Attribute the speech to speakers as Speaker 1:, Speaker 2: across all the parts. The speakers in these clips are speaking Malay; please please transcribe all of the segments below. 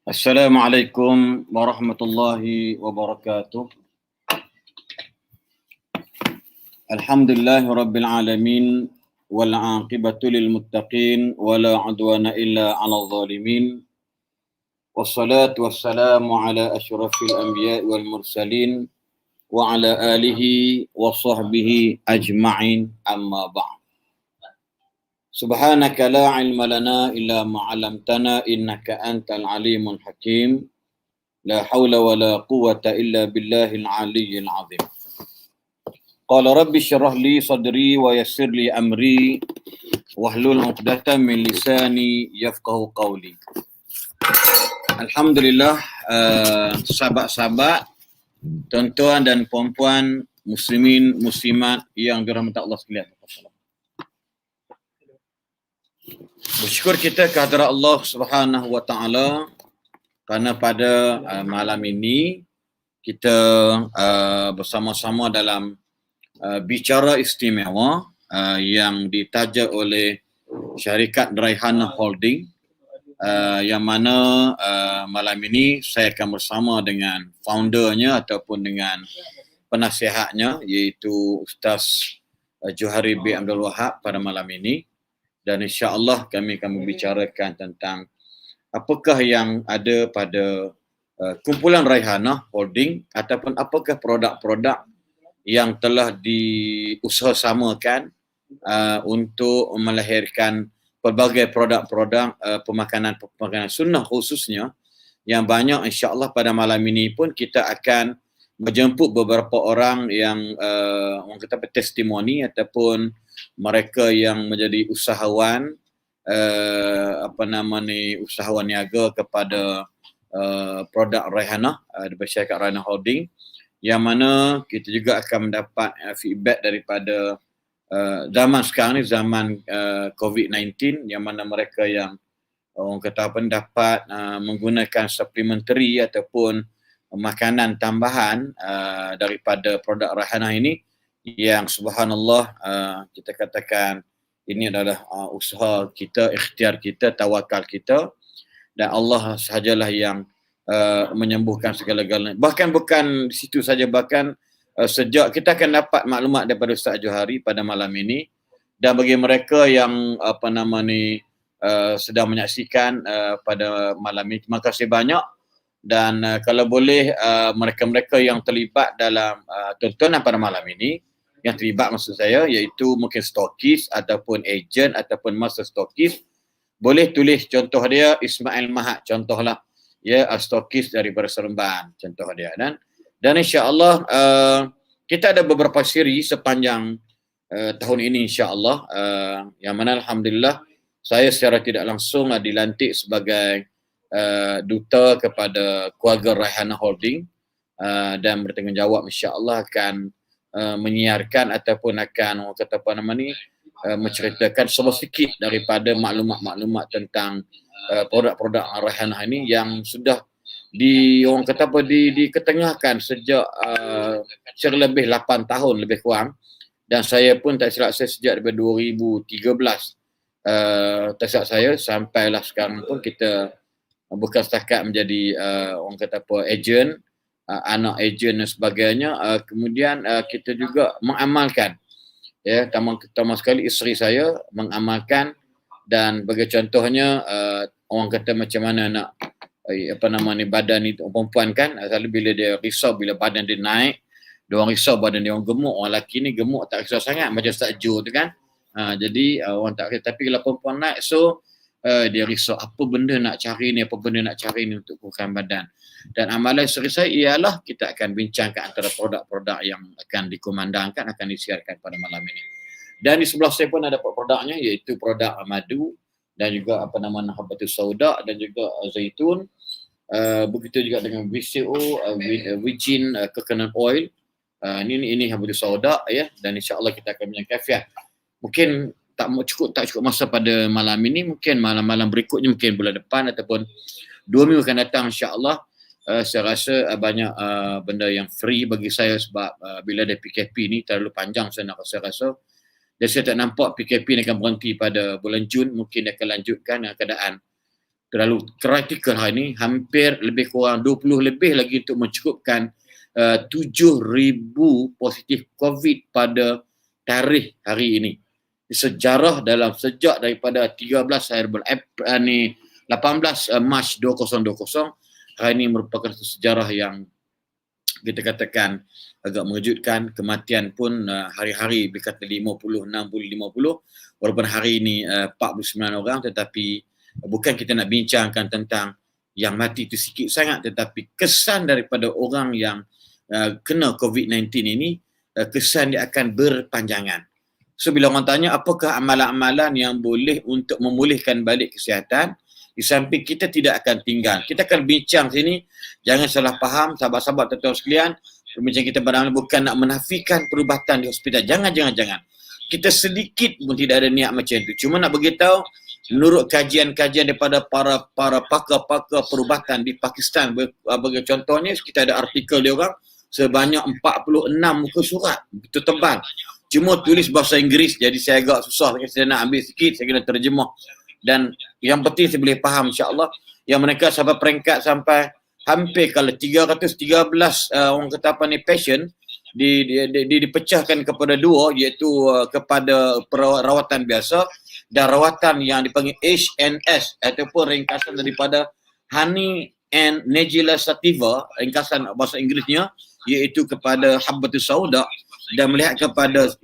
Speaker 1: Assalamualaikum warahmatullahi wabarakatuh. Alhamdulillahi rabbil alamin wal aqibatu lil muttaqin wala udwana illa 'alal zalimin. Wassalatu wassalamu ala asyrafil anbiya'i wal mursalin wa ala alihi wa sahbihi ajma'in, amma ba'd. Subhanaka la ilma lana illa ma 'allamtana innaka antal alimul hakim. La haula wa la quwwata illa billahil aliyyil azim. Qala rabbi syrah li sadri wa yassir li amri wahlul 'uqdatam min lisani yafqahu qawli. Alhamdulillah, sahabat-sahabat, tuan-tuan dan puan-puan, muslimin, muslimat yang dirahmati Allah sekalian. Bersyukur kita kehadrat Allah Subhanahu wa taala kerana pada malam ini kita bersama-sama dalam bicara istimewa yang ditaja oleh syarikat Raihana Holding, yang mana malam ini saya akan bersama dengan foundernya ataupun dengan penasihatnya, iaitu Ustaz Johari bin Abdul Wahab pada malam ini. Dan insya-Allah kami akan membicarakan tentang apakah yang ada pada kumpulan Raihana Holding ataupun apakah produk-produk yang telah diusahakan untuk melahirkan pelbagai produk-produk pemakanan sunnah khususnya, yang banyak insya-Allah pada malam ini pun kita akan menjemput beberapa orang yang orang kata testimoni ataupun mereka yang menjadi usahawan usahawan niaga kepada produk Raihana daripada syarikat Raihana Holding, yang mana kita juga akan mendapat feedback daripada zaman sekarang ni, zaman COVID-19, yang mana mereka yang orang kata dapat menggunakan supplementary ataupun makanan tambahan daripada produk Raihana ini, yang subhanallah kita katakan ini adalah usaha kita, ikhtiar kita, tawakal kita, dan Allah sahajalah yang menyembuhkan segala-galanya. Bahkan bukan di situ saja, bahkan sejak kita akan dapat maklumat daripada Ustaz Johari pada malam ini, dan bagi mereka yang sedang menyaksikan pada malam ini, terima kasih banyak. Dan kalau boleh mereka-mereka yang terlibat dalam tontonan pada malam ini, yang terlibat maksud saya iaitu mungkin stokis ataupun ejen ataupun master stokis, boleh tulis contoh dia Ismail Mahat contohlah, ya, stokis daripada Seremban contoh dia. Dan insya-Allah kita ada beberapa siri sepanjang tahun ini insya-Allah, yang mana alhamdulillah saya secara tidak langsung dilantik sebagai duta kepada keluarga Raihana Holding, dan bertanggungjawab insya-Allah akan menyiarkan ataupun akan menceritakan sedikit daripada maklumat-maklumat tentang produk-produk Raihana ini yang sudah diketengahkan sejak lebih 8 tahun lebih kurang, dan saya pun tak silap saya sejak daripada 2013 tak silap saya sampailah sekarang pun kita bukan setakat menjadi ejen, anak ejen dan sebagainya, kemudian kita juga mengamalkan, ya, pertama sekali isteri saya mengamalkan, dan bagi contohnya orang kata macam mana nak badan itu perempuan kan, selalu bila dia risau bila badan dia naik, dia orang risau badan dia orang gemuk, orang lelaki ni gemuk tak risau sangat macam Ustaz Jo tu kan, jadi orang tak risau, tapi kalau perempuan naik dia risau apa benda nak cari ni untuk kurangkan badan. Dan amalan isteri saya ialah kita akan bincangkan antara produk-produk yang akan dikumandangkan, akan disiarkan pada malam ini. Dan di sebelah saya pun ada produknya, iaitu produk madu dan juga habatus sauda dan juga zaitun. Begitu juga dengan VCO, virgin coconut oil. Ini habatus sauda, ya, dan insya-Allah kita akan bincangkan. Mungkin tak cukup masa pada malam ini, mungkin malam-malam berikutnya, mungkin bulan depan ataupun 2 minggu akan datang insya-Allah. Saya rasa banyak benda yang free bagi saya, sebab bila ada PKP ni terlalu panjang saya rasa. Dan saya tak nampak PKP ni akan berhenti pada bulan Jun, mungkin dia akan lanjutkan keadaan terlalu kritikal hari ini, hampir lebih kurang 20 lebih lagi untuk mencukupkan 7,000 positif COVID pada tarikh hari ini. Sejarah dalam sejak daripada 18 Mac 2020, hari ini merupakan sejarah yang kita katakan agak mengejutkan. Kematian pun hari-hari berkata 50, 60, 50, walaupun hari ini 49 orang, tetapi bukan kita nak bincangkan tentang yang mati itu sikit sangat, tetapi kesan daripada orang yang kena COVID-19 ini, kesan dia akan berpanjangan. So bila orang tanya apakah amalan-amalan yang boleh untuk memulihkan balik kesihatan, di samping kita tidak akan tinggal. Kita akan bincang sini, jangan salah faham sahabat-sahabat tuan-tuan sekalian, perbincangan kita pada bukan nak menafikan perubatan di hospital. Jangan. Kita sedikit pun tidak ada niat macam itu. Cuma nak beritahu, menurut kajian-kajian daripada para pakar-pakar perubatan di Pakistan, bagi contohnya kita ada artikel dia orang sebanyak 46 muka surat, betul tebal. Cuma tulis bahasa Inggeris, jadi saya agak susah, saya nak ambil sikit, saya kena terjemah. Dan yang penting saya boleh faham insya-Allah, yang mereka sampai peringkat sampai hampir kalau 313 orang kata apa ni patient dipecahkan kepada dua, iaitu kepada rawatan biasa dan rawatan yang dipanggil HNS ataupun ringkasan daripada Honey and Nagila Sativa, ringkasan bahasa Inggerisnya, iaitu kepada Habbatus Sauda, dan melihat kepada 50%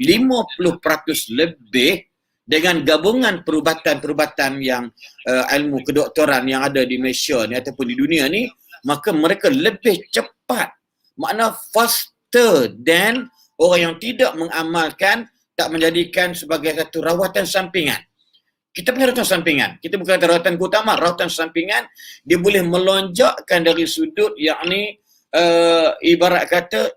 Speaker 1: lebih dengan gabungan perubatan-perubatan yang ilmu kedoktoran yang ada di Malaysia ni ataupun di dunia ni, maka mereka lebih cepat, makna faster than orang yang tidak mengamalkan, tak menjadikan sebagai satu rawatan sampingan. Kita punya rawatan sampingan, kita bukan rawatan utama, rawatan sampingan dia boleh melonjakkan dari sudut yakni ibarat kata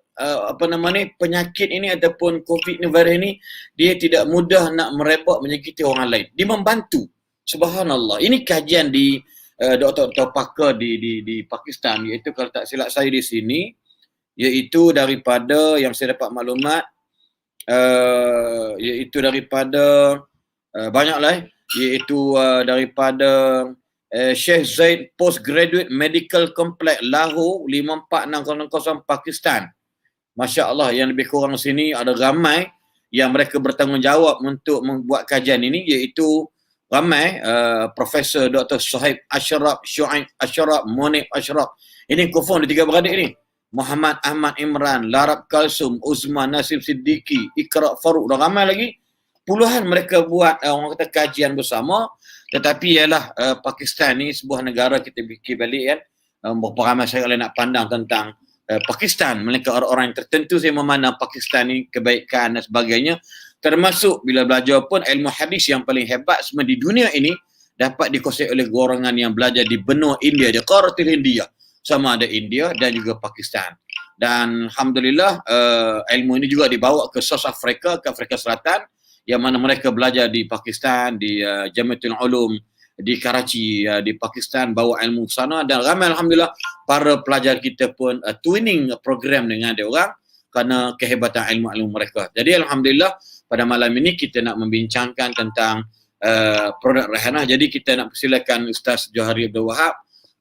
Speaker 1: penyakit ini ataupun COVID ni, virus ni, dia tidak mudah nak merebak menyakiti orang lain. Dia membantu. Subhanallah. Ini kajian di doktor-doktor pakar di Pakistan, iaitu kalau tak silap saya di sini, iaitu daripada yang saya dapat maklumat, iaitu daripada banyaklah, iaitu daripada Sheikh Zaid Postgraduate Medical Complex Lahore 54600 Pakistan. Masya Allah, yang lebih kurang sini ada ramai yang mereka bertanggungjawab untuk membuat kajian ini, iaitu ramai Profesor Dr. Suhaib Ashraf, Syuaib Ashraf, Munib Ashraf. Ini kufun di tiga beradik ini. Muhammad Ahmad Imran, Larab Kalsum, Uzman Nasib Siddiqui, Iqra Faruq, dan ramai lagi. Puluhan mereka buat orang kata kajian bersama, tetapi ialah Pakistan ni sebuah negara, kita fikir balik kan, berapa ramai saya nak pandang tentang Pakistan, mereka orang-orang yang tertentu saya memandang Pakistan ni kebaikan dan sebagainya, termasuk bila belajar pun ilmu hadis yang paling hebat semua di dunia ini dapat dikuasai oleh golongan yang belajar di benua India, di Qaratil India, sama ada India dan juga Pakistan. Dan Alhamdulillah ilmu ini juga dibawa ke South Africa, ke Afrika Selatan, yang mana mereka belajar di Pakistan, di Jamiatul Ulum di Karachi, di Pakistan, bawa ilmu sana, dan ramai Alhamdulillah para pelajar kita pun twinning program dengan dia orang kerana kehebatan ilmu-ilmu mereka. Jadi Alhamdulillah pada malam ini kita nak membincangkan tentang produk Raihana. Jadi kita nak persilakan Ustaz Johari Abdul Wahab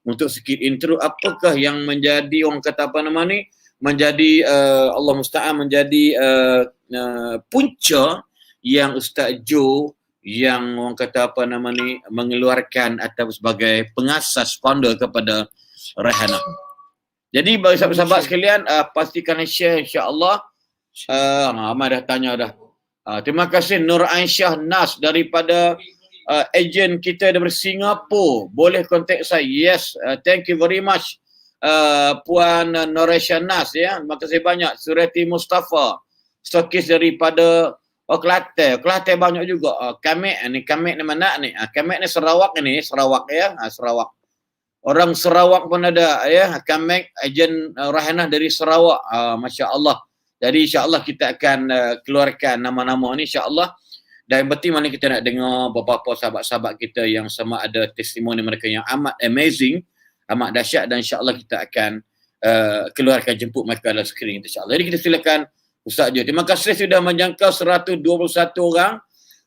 Speaker 1: untuk sikit intro apakah yang menjadi orang kata apa nama ni, menjadi Allah Musta'an menjadi punca yang Ustaz Joe yang orang kata apa nama ni mengeluarkan atau sebagai pengasas founder kepada Raihana. Jadi bagi sahabat-sahabat sekalian, pastikan share insya-Allah. Ramai dah tanya dah. Terima kasih Nur Aisyah Nas daripada ejen kita dari Singapura. Boleh kontak saya. Yes, thank you very much Puan Nur Aisyah Nas ya. Terima kasih banyak. Surati Mustafa, stokis daripada Kelantan banyak juga. Kamek ni mana ni? Kamek ni Sarawak ni, Sarawak ya, Sarawak. Orang Sarawak pun ada ya, Kamek ejen Raihana dari Sarawak. Masya-Allah. Jadi insya-Allah kita akan keluarkan nama-nama ni insya-Allah. Dan berarti mana kita nak dengar beberapa sahabat-sahabat kita yang sama ada testimoni mereka yang amat amazing, amat dahsyat, dan insya-Allah kita akan keluarkan jemput mereka dalam skrin insya-Allah. Jadi kita silakan Ustaz Jo. Terima kasih sudah menjangkau 121 orang.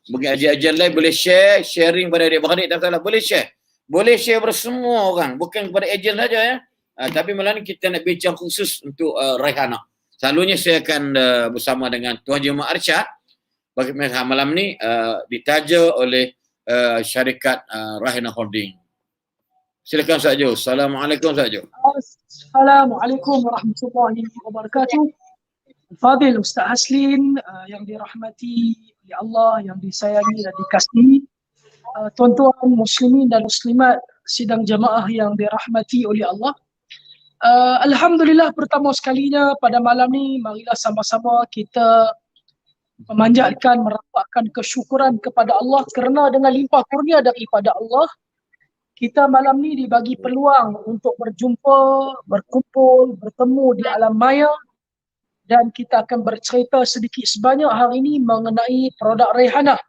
Speaker 1: Bagi ajar-ajar lain boleh sharing pada adik-beradik, tak salah boleh share. boleh share kepada semua orang, bukan kepada ejen saja ya. Tapi malam ni kita nak bincang khusus untuk Raihana. Selalunya saya akan bersama dengan Tuan Jemaah Arsyad. Bagaimana malam ni ditaja oleh syarikat Raihana Holding. Silakan Ustaz Jo. Assalamualaikum Ustaz Jo.
Speaker 2: Assalamualaikum warahmatullahi wabarakatuh. Fadil Ustaz Aslin yang dirahmati oleh Allah, yang disayangi dan dikasihi. Tuan-tuan muslimin dan muslimat sidang jamaah yang dirahmati oleh Allah. Alhamdulillah, pertama sekalinya pada malam ni marilah sama-sama kita memanjatkan, merapatkan kesyukuran kepada Allah kerana dengan limpah kurnia daripada Allah, kita malam ni dibagi peluang untuk berjumpa, berkumpul, bertemu di alam maya, dan kita akan bercerita sedikit sebanyak hari ini mengenai produk Raihana.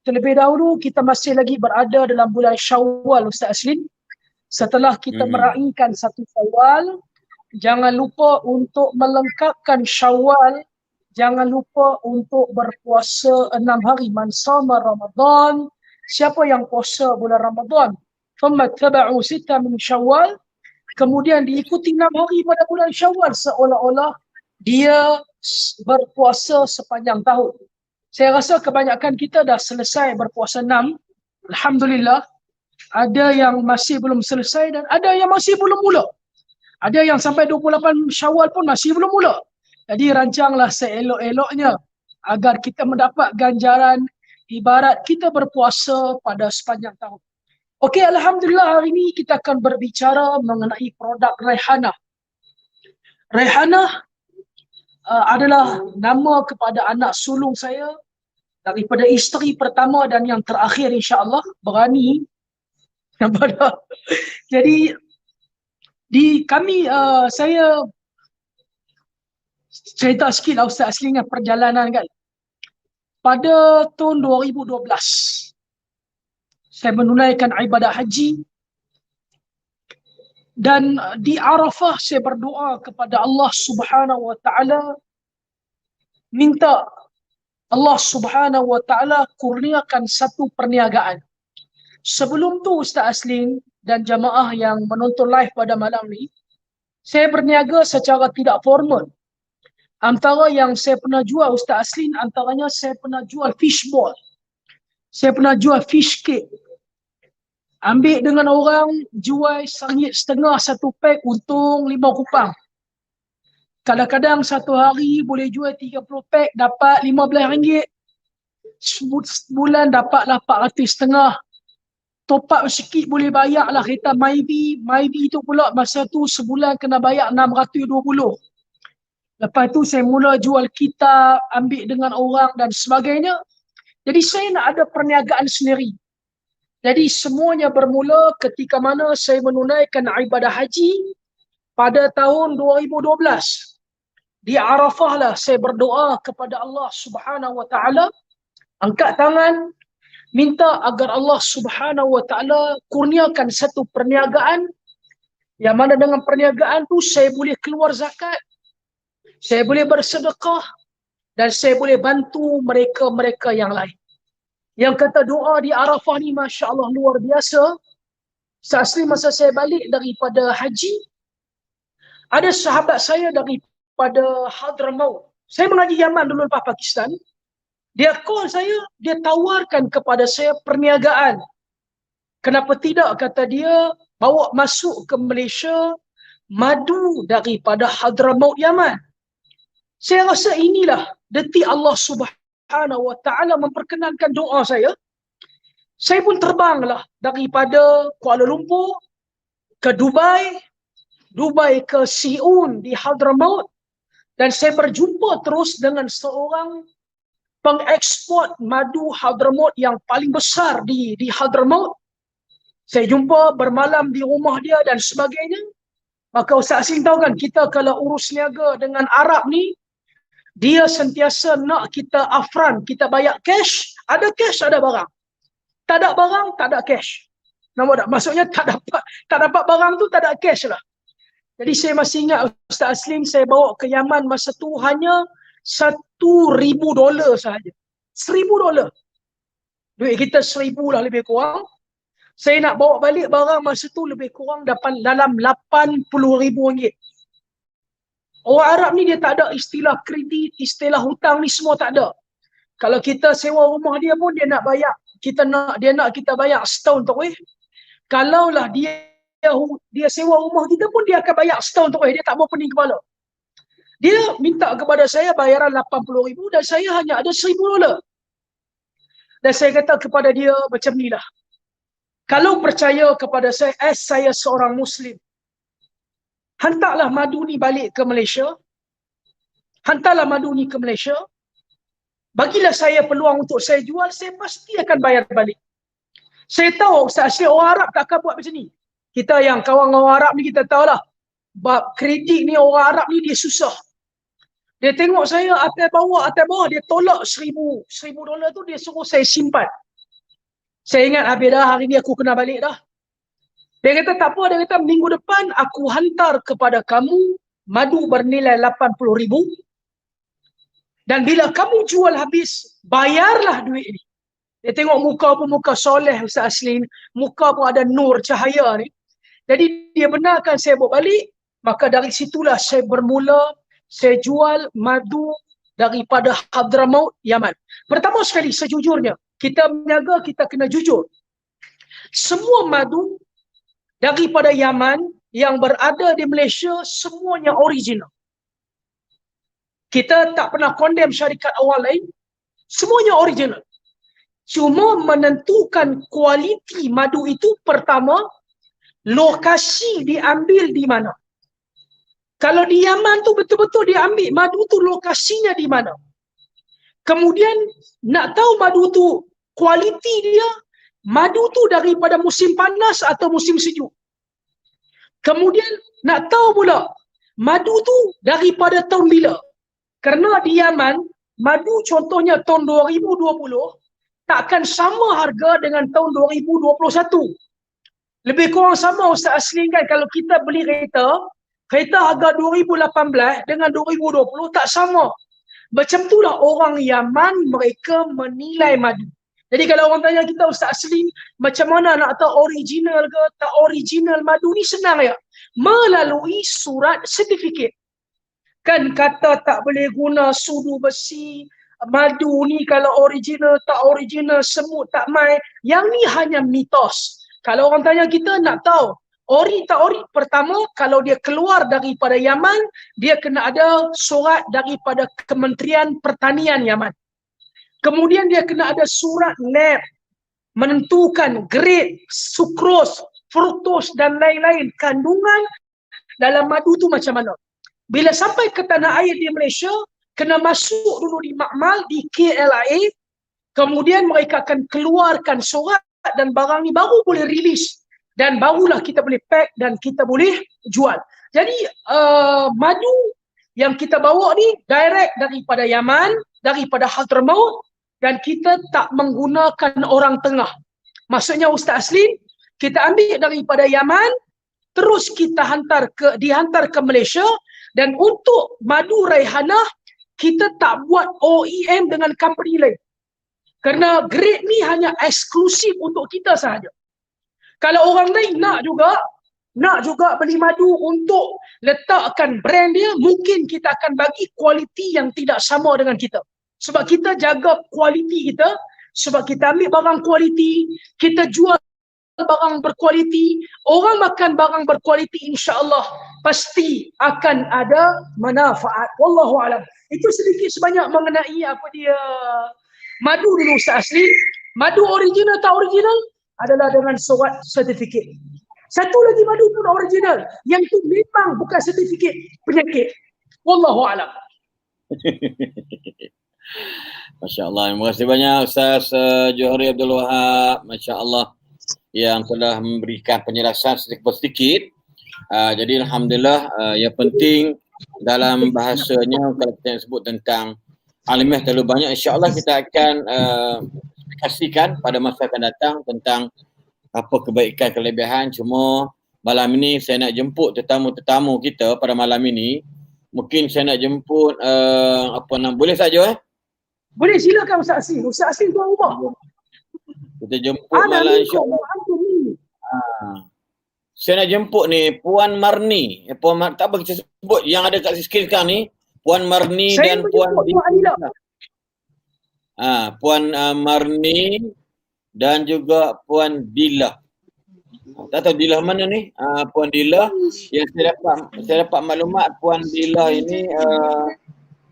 Speaker 2: Terlebih dahulu kita masih lagi berada dalam bulan Syawal Ustaz Aslin. Setelah kita meraihkan satu Syawal, jangan lupa untuk melengkapkan Syawal, jangan lupa untuk berpuasa 6 hari. Man sama Ramadan, siapa yang puasa bulan Ramadan, thumma taba'u sita min Syawal, kemudian diikuti 6 hari pada bulan Syawal, seolah-olah dia berpuasa sepanjang tahun. Saya rasa kebanyakan kita dah selesai berpuasa 6. Alhamdulillah. Ada yang masih belum selesai dan ada yang masih belum mula. Ada yang sampai 28 Syawal pun masih belum mula. Jadi rancanglah seelok-eloknya agar kita mendapat ganjaran ibarat kita berpuasa pada sepanjang tahun. Okey, Alhamdulillah hari ini kita akan berbicara mengenai produk Raihana. Raihana adalah nama kepada anak sulung saya daripada isteri pertama dan yang terakhir, insya-Allah berani. Jadi di kami saya cerita sikit lah Ustaz Aslin dengan perjalanan kan. Pada tahun 2012 saya menunaikan ibadah haji, dan di Arafah saya berdoa kepada Allah Subhanahu wa taala, minta Allah Subhanahu wa taala kurniakan satu perniagaan. Sebelum tu Ustaz Aslin dan jamaah yang menonton live pada malam ni, saya berniaga secara tidak formal. Antara yang saya pernah jual Ustaz Aslin, antaranya saya pernah jual fish ball. Saya pernah jual fish cake. Ambil dengan orang, jual RM1.50 satu pack, untung RM5. Kadang-kadang satu hari boleh jual 30 pack, dapat RM15. Sebulan dapatlah RM450. Top up sikit boleh bayar lah kereta Myvi. Myvi tu pula masa tu sebulan kena bayar RM620. Lepas tu saya mula jual kitab, ambil dengan orang dan sebagainya. Jadi saya nak ada perniagaan sendiri. Jadi semuanya bermula ketika mana saya menunaikan ibadah haji pada tahun 2012. Di Arafah lah saya berdoa kepada Allah Subhanahu wa taala, angkat tangan, minta agar Allah Subhanahu wa taala kurniakan satu perniagaan yang mana dengan perniagaan tu saya boleh keluar zakat, saya boleh bersedekah dan saya boleh bantu mereka-mereka yang lain. Yang kata doa di Arafah ni Masya Allah luar biasa. Asli masa saya balik daripada haji, ada sahabat saya daripada Hadramaut. Saya mengaji Yaman dulu lepas Pakistan. Dia call saya, dia tawarkan kepada saya perniagaan. Kenapa tidak, kata dia, bawa masuk ke Malaysia madu daripada Hadramaut Yaman. Saya rasa inilah detik Allah Subhanahu wa taala memperkenankan doa saya. Saya pun terbanglah daripada Kuala Lumpur ke Dubai, Dubai ke Siun di Hadramaut, dan saya berjumpa terus dengan seorang pengeksport madu Hadramaut yang paling besar di Hadramaut. Saya jumpa, bermalam di rumah dia dan sebagainya. Maka Ustaz Aslin tahu kan, kita kalau urus niaga dengan Arab ni, dia sentiasa nak kita upfront, kita bayar cash, ada cash, ada barang. Tak ada barang, tak ada cash. Nampak tak? Maksudnya tak dapat barang tu, tak ada cash lah. Jadi saya masih ingat Ustaz Aslin, saya bawa ke Yaman masa tu hanya $1,000 sahaja. $1,000. Duit kita 1,000 lah lebih kurang. Saya nak bawa balik barang masa tu lebih kurang dalam RM80,000. Orang Arab ni dia tak ada istilah kredit, istilah hutang ni semua tak ada. Kalau kita sewa rumah dia pun dia nak bayar, dia nak kita bayar setahun terus. Kalaulah dia sewa rumah kita pun dia akan bayar setahun terus, dia tak mau pening kepala. Dia minta kepada saya bayaran RM80,000 dan saya hanya ada $1,000. Dan saya kata kepada dia macam ni lah. Kalau percaya kepada saya, saya seorang Muslim, hantarlah madu ni balik ke Malaysia. Hantarlah madu ni ke Malaysia. Bagilah saya peluang untuk saya jual, saya pasti akan bayar balik. Saya tahu Ustaz Asli orang Arab tak akan buat macam ni. Kita yang kawan orang Arab ni kita tahulah. Bab kredit ni orang Arab ni dia susah. Dia tengok saya atas bawah, dia tolak $1,000 tu, dia suruh saya simpan. Saya ingat habis dah, hari ni aku kena balik dah. Dia kata tak apa, dia kata minggu depan aku hantar kepada kamu madu bernilai RM80,000. Dan bila kamu jual habis, bayarlah duit ni. Dia tengok muka pun muka soleh Ustaz Asli, muka pun ada nur cahaya ni. Jadi dia benarkan saya bawa balik, maka dari situlah saya bermula, saya jual madu daripada Hadramaut, Yaman. Pertama sekali, sejujurnya, kita berniaga, kita kena jujur. Semua madu daripada Yaman yang berada di Malaysia, semuanya original. Kita tak pernah condemn syarikat awal lain, semuanya original. Cuma menentukan kualiti madu itu, pertama, lokasi diambil di mana. Kalau di Yaman tu betul-betul dia ambil madu tu lokasinya di mana. Kemudian nak tahu madu tu kualiti dia, madu tu daripada musim panas atau musim sejuk. Kemudian nak tahu pula madu tu daripada tahun bila. Kerana di Yaman, madu contohnya tahun 2020 takkan sama harga dengan tahun 2021. Lebih kurang sama Ustaz Asli kan, kalau kita beli kereta harga 2018 dengan 2020 tak sama. Macam itulah orang Yaman, mereka menilai madu. Jadi kalau orang tanya kita, Ustaz Asli, macam mana nak tahu original ke tak original madu ni, senang ya. Melalui surat sertifikat. Kan kata tak boleh guna sudu besi, madu ni kalau original tak original, semut tak mai. Yang ni hanya mitos. Kalau orang tanya kita nak tahu ori tak ori, pertama kalau dia keluar daripada Yaman, dia kena ada surat daripada Kementerian Pertanian Yaman. Kemudian dia kena ada surat lab menentukan grade sukros, fruktos dan lain-lain kandungan dalam madu tu macam mana. Bila sampai ke tanah air di Malaysia, kena masuk dulu di makmal, di KLIA, kemudian mereka akan keluarkan surat dan barang ni baru boleh release. Dan barulah kita boleh pack dan kita boleh jual. Jadi madu yang kita bawa ni direct daripada Yaman, daripada Hadramaut, dan kita tak menggunakan orang tengah. Maksudnya Ustaz Asli, kita ambil daripada Yaman, terus kita dihantar ke Malaysia, dan untuk madu Raihanah kita tak buat OEM dengan company lain. Kerana grade ni hanya eksklusif untuk kita sahaja. Kalau orang lain nak juga beli madu untuk letakkan brand dia, mungkin kita akan bagi kualiti yang tidak sama dengan kita. Sebab kita jaga kualiti kita, sebab kita ambil barang kualiti, kita jual barang berkualiti, orang makan barang berkualiti, insya-Allah pasti akan ada manfaat. Wallahu alam. Itu sedikit sebanyak mengenai apa dia madu dulu Ustaz Asli. Madu original tak original adalah dengan surat sertifikat. Satu lagi madu pun original, yang tu memang bukan sertifikat penyakit. Wallahu alam.
Speaker 1: Masya-Allah. Terima kasih banyak Ustaz Johari Abdul Wahab, masya-Allah, yang telah memberikan penjelasan sedikit. Jadi alhamdulillah, yang penting dalam bahasanya kalau kita sebut tentang alamiah terlalu banyak, insya-Allah kita akan kasihkan pada masa akan datang tentang apa kebaikan kelebihan. Cuma malam ini saya nak jemput tetamu-tetamu kita pada malam ini. Mungkin saya nak jemput boleh saja
Speaker 2: Boleh, silakan Ustaz Asli. Ustaz Asli tuan rumah.
Speaker 1: Kita jemput malam insya-Allah. Saya nak jemput ni Puan Marni. Tak apa kita sebut yang ada kat skrin sekarang ni. Puan Marni
Speaker 2: Saya
Speaker 1: dan Puan
Speaker 2: Adila.
Speaker 1: Puan Marni dan juga Puan Dila. Tak tahu Dila mana ni? Puan Dila yang saya dapat maklumat Puan Dila ini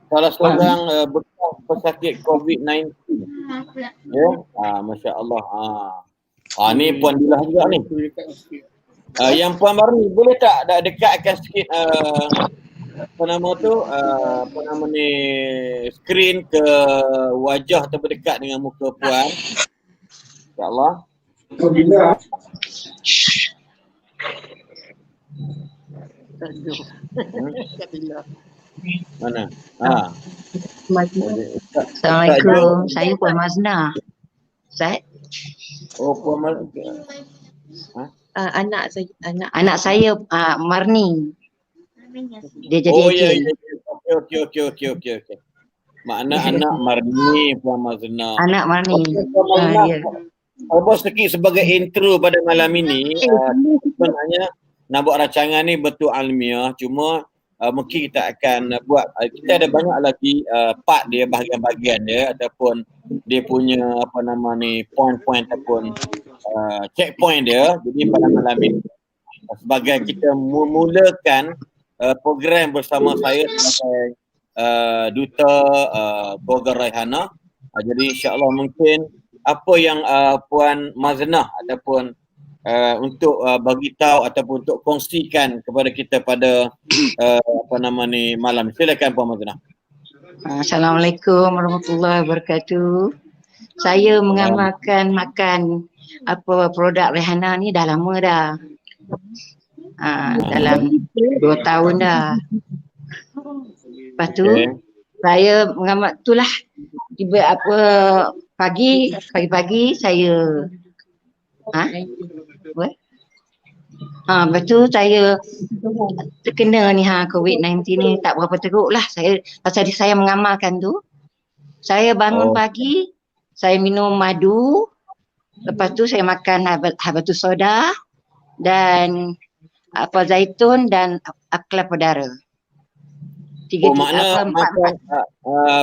Speaker 1: salah seorang bekas pesakit COVID-19. Ya. Masya-Allah. Ni Puan Dila juga ni. Yang Puan Marni boleh tak dekatkan sikit skrin ke wajah atau berdekat dengan muka puan. InsyaAllah. Mana?
Speaker 3: Assalamualaikum. Saya Puan Mazna. Ustaz?
Speaker 1: Oh, Puan Marni.
Speaker 3: Anak saya Marni. Dia jadi
Speaker 1: ya. Okey. Makna anak Marni, Puan Mazna.
Speaker 3: Anak Marni. Ya.
Speaker 1: Bos sikit sebagai intro pada malam ini, sebenarnya nak buat rancangan ni betul alamiah, cuma mungkin kita akan buat, kita ada banyak lagi part dia, bahagian-bahagian dia ataupun dia punya point-point ataupun checkpoint dia. Jadi pada malam ini sebagai kita memulakan program bersama saya sebagai duta keluarga Raihana. Jadi insya-Allah mungkin apa yang Puan Mazna ataupun untuk bagi tahu ataupun untuk kongsikan kepada kita pada malam. Silakan Puan Mazna.
Speaker 3: Assalamualaikum warahmatullahi wabarakatuh. Saya mengamalkan makan produk Raihana ni dah lama dah. Dalam 2 tahun dah. Lepas tu saya mengamal itulah tiba pagi-pagi saya lepas tu saya terkena ni COVID-19 ni tak berapa teruk lah. Pasal saya mengamalkan tu, saya bangun pagi, saya minum madu, lepas tu saya makan habatus soda dan zaitun dan kelapa darah.
Speaker 1: Makna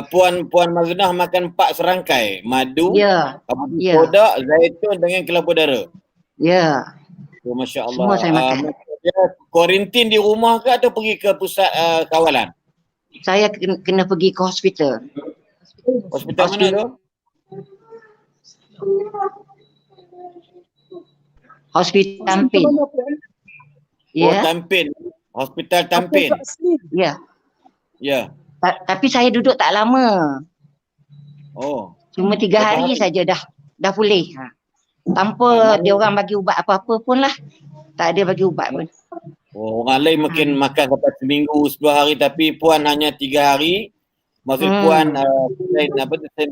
Speaker 1: Puan Mazna makan 4 serangkai madu, soda, zaitun dengan kelapa darah.
Speaker 3: Ya.
Speaker 1: Masya-Allah.
Speaker 3: Semua saya makan.
Speaker 1: Kuarantin di rumah ke atau pergi ke pusat kawalan?
Speaker 3: Saya kena pergi ke hospital.
Speaker 1: Hospital mana tu?
Speaker 3: Hospital Tampin.
Speaker 1: Tampin. Hospital Tampin.
Speaker 3: Ya.
Speaker 1: Ya.
Speaker 3: Tapi saya duduk tak lama. Cuma 3 hari saja dah pulih. Tanpa dia orang bagi ubat apa-apa pun lah. Tak ada bagi ubat pun.
Speaker 1: Orang lain mungkin makan sampai seminggu, 10 hari tapi Puan hanya 3 hari. Maksud Puan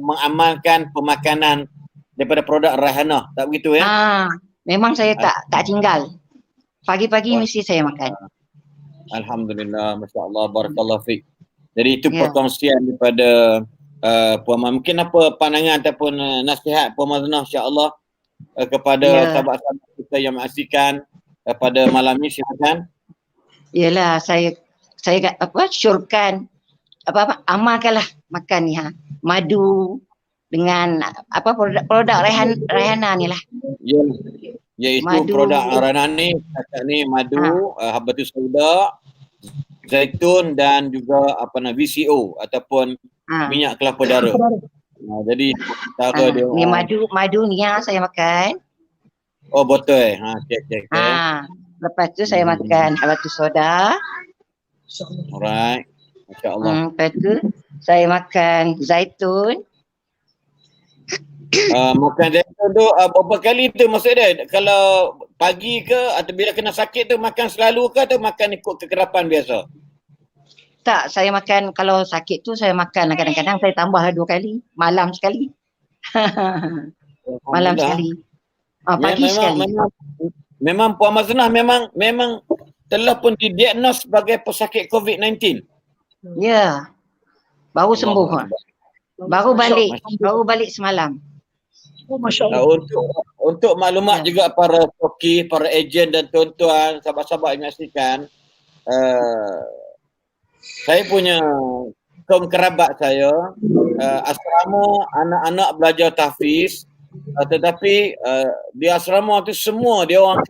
Speaker 1: mengamalkan pemakanan daripada produk Raihana. Tak begitu ya?
Speaker 3: Memang saya tak tinggal. Pagi-pagi mesti saya makan.
Speaker 1: Alhamdulillah, masya-Allah, barakallahu fiik. Jadi itu perkongsian daripada Puan Mazna. Mungkin apa pandangan ataupun nasihat Puan Mazna insya-Allah kepada sahabat-sahabat kita yang menyaksikan pada malam ini, silakan.
Speaker 3: Yalah, saya syurkan amalkanlah makan ni madu dengan produk Raihana ni lah. Ya.
Speaker 1: Iaitu produk Raihana ni, madu, habatus sauda, zaitun dan juga VCO ataupun minyak kelapa darah. Jadi cara dia
Speaker 3: ni madu ni saya makan.
Speaker 1: Oh betul. Cek.
Speaker 3: Lepas tu saya makan habatus soda.
Speaker 1: Alright. Masya-Allah.
Speaker 3: Lepas tu saya makan zaitun.
Speaker 1: Makan zaitun tu berapa kali tu maksud dia? Kalau pagi ke atau bila kena sakit tu makan selalu ke atau makan ikut kekerapan biasa?
Speaker 3: Tak, saya makan kalau sakit tu saya makan kadang-kadang saya tambah 2 kali, malam sekali. Malam sekali. Pagi sekali.
Speaker 1: Memang Puan Mazna memang telah pun didiagnos sebagai pesakit COVID-19.
Speaker 3: Ya. Baru sembuh. Baru balik semalam.
Speaker 2: Oh, Masya Allah.
Speaker 1: Untuk maklumat juga para koki, para ejen dan tuan-tuan, sahabat-sahabat yang menyaksikan, saya punya kaum kerabat saya, asrama anak-anak belajar tahfiz, tetapi di asrama tu semua dia orang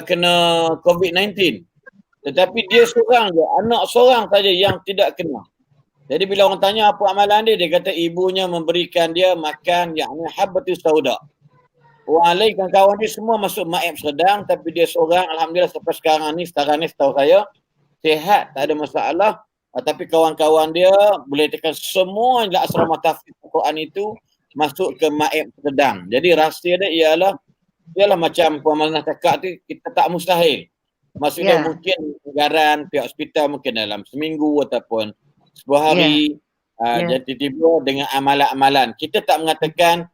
Speaker 1: kena COVID-19. Tetapi dia seorang je, anak seorang saja yang tidak kena. Jadi bila orang tanya apa amalan dia, dia kata ibunya memberikan dia makan yang habbatus sauda. Orang lain kawan-kawan dia semua masuk maib sedang, tapi dia seorang, alhamdulillah sampai sekarang ni setahu saya sihat, tak ada masalah. Tapi kawan-kawan dia boleh tekan semua yang asrama tahfiz Al-Quran itu masuk ke maib sedang. Jadi rahsia dia ialah macam Puan Maznah cakap tu, kita tak mustahil. Maksudnya mungkin anggaran pihak hospital mungkin dalam seminggu ataupun 10 hari. Jadi tiba-tiba dengan amalan-amalan. Kita tak mengatakan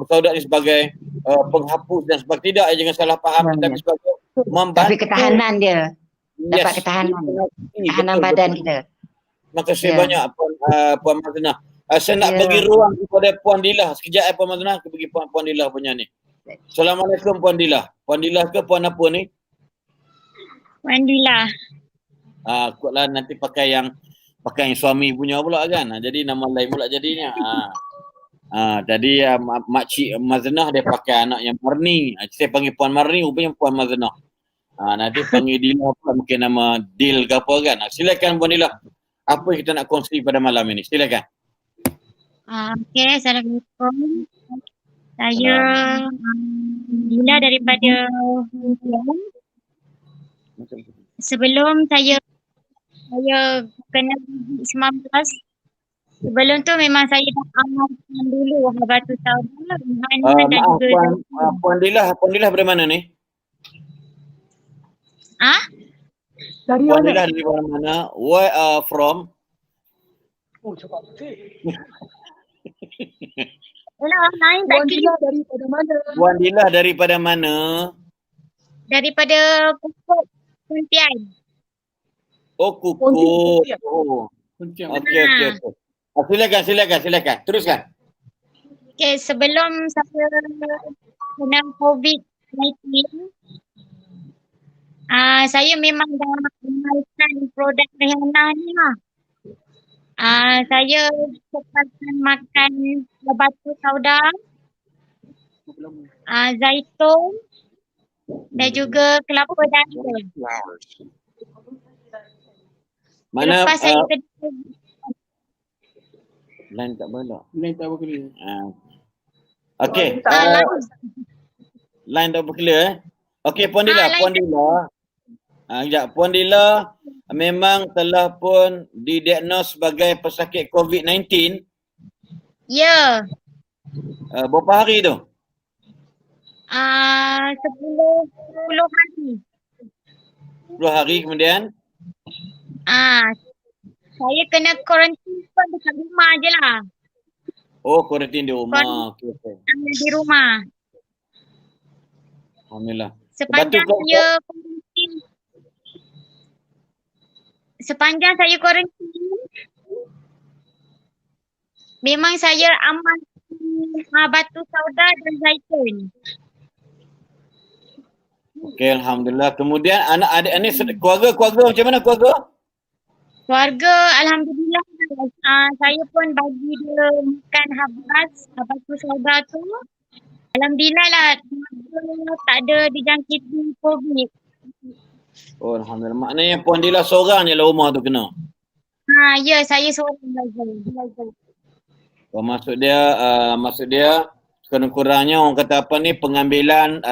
Speaker 1: saudat ni sebagai penghapus dan sebagainya. Tidak, jangan salah faham. Tapi sebagai membantu.
Speaker 3: Tapi ketahanan dia. Dapat ketahanan badan kita.
Speaker 1: Terima kasih banyak Puan Maznah. Saya nak bagi ruang kepada Puan Dilah. Sekejap Puan Maznah, aku bagi Puan Dilah punya ni. Assalamualaikum Puan Dilah. Puan Dilah ke Puan apa ni?
Speaker 4: Puan Dilah.
Speaker 1: Kotlah nanti pakai yang suami punya pula kan. Jadi nama lain pula jadinya. Tadi makcik Maznah dia pakai anak yang Marni. Saya panggil Puan Marni, rupanya Puan Maznah. Nanti panggil Dilah pula mungkin nama Dil ke apa kan. Silakan Puan Dilah. Apa yang kita nak kongsi pada malam ini? Silakan.
Speaker 4: Okey, Assalamualaikum. Saya Dilah daripada sebelum saya kena COVID-19, sebelum tu memang saya dah amalkan dulu habbatus sauda dan juga
Speaker 1: Puan Dilah dari mana ni?
Speaker 2: Dari
Speaker 1: Puan
Speaker 2: mana?
Speaker 1: Dilah dari mana? Where from?
Speaker 2: Oh, cakap betul.
Speaker 4: lain tak
Speaker 2: Puan Dilah daripada mana?
Speaker 1: Puan Dilah daripada mana?
Speaker 4: daripada Pokok Pontian.
Speaker 1: Oh, Kukup.
Speaker 2: Pontian.
Speaker 1: Oh. Okey. Silakan. Teruskan.
Speaker 4: Okey, sebelum saya kena COVID-19, saya memang dah mengenalkan produk Rihanna ni lah. Saya sepakan makan habbatus sauda, zaitun dan juga kelapa dara.
Speaker 1: Mana
Speaker 4: Lepas saya kena
Speaker 1: lain tak boleh. Okey. Line tak berclear Okey Puan Dilah, Puan Dilah memang telah pun didiagnos sebagai pesakit COVID-19.
Speaker 4: Ya.
Speaker 1: Berapa hari tu?
Speaker 4: 10 hari.
Speaker 1: 10 hari kemudian?
Speaker 4: Saya kena kuarantin pun dekat rumah je lah.
Speaker 1: Oh, kuarantin di rumah. Okey.
Speaker 4: Di rumah.
Speaker 1: Alhamdulillah.
Speaker 4: Sepanjang saya kuarantin, memang saya amalkan habbatus sauda dan zaitun.
Speaker 1: Okey, alhamdulillah. Kemudian anak-adik ni keluarga macam mana keluarga?
Speaker 4: Keluarga alhamdulillah, saya pun bagi dia makan habbatus sauda tu. Alhamdulillah lah, tak ada dijangkiti COVID.
Speaker 1: Oh, alhamdulillah. Maknanya Puan Dilah seorang je lah rumah tu kena.
Speaker 4: Ya, saya seorang belajar.
Speaker 1: Oh, maksud dia kurang-kurangnya orang kata apa ni, pengambilan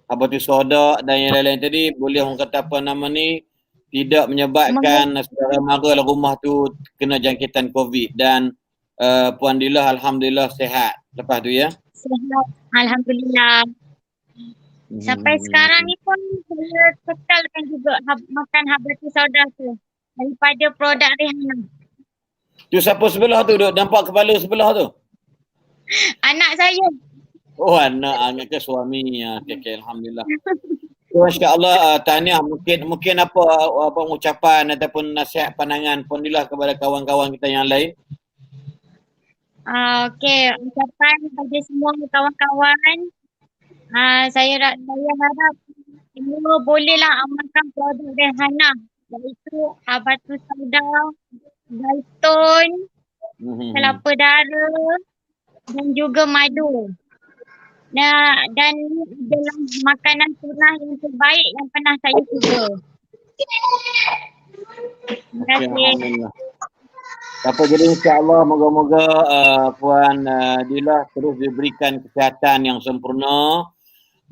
Speaker 1: habbatus sauda dan yang lain-lain tadi boleh orang kata apa nama ni, tidak menyebabkan saudara mara dalam rumah tu kena jangkitan COVID. Dan Puan Dilah alhamdulillah sihat lepas tu ya.
Speaker 4: Sihat, alhamdulillah. Sampai sekarang ni pun saya kekalkan juga makan habbatus sauda tu daripada produk Rihanna.
Speaker 1: Tu siapa sebelah tu duk nampak kepala sebelah tu?
Speaker 4: Anak saya.
Speaker 1: Oh, anak ke suami. Okey, alhamdulillah. Masya-Allah, tahniah. Mungkin apa ucapan ataupun nasihat pandangan Puan Dilah kepada kawan-kawan kita yang lain?
Speaker 4: Okey, ucapan bagi semua kawan-kawan. Saya harap semua bolehlah amalkan produk Rehanah, iaitu Habatus Sauda, zaitun, kelapa dara dan juga madu. Dan ini adalah makanan sunnah yang terbaik yang pernah saya cuba. Terima kasih.
Speaker 1: Alhamdulillah. Apa jadi insya-Allah moga-moga Puan Dila terus diberikan kesihatan yang sempurna.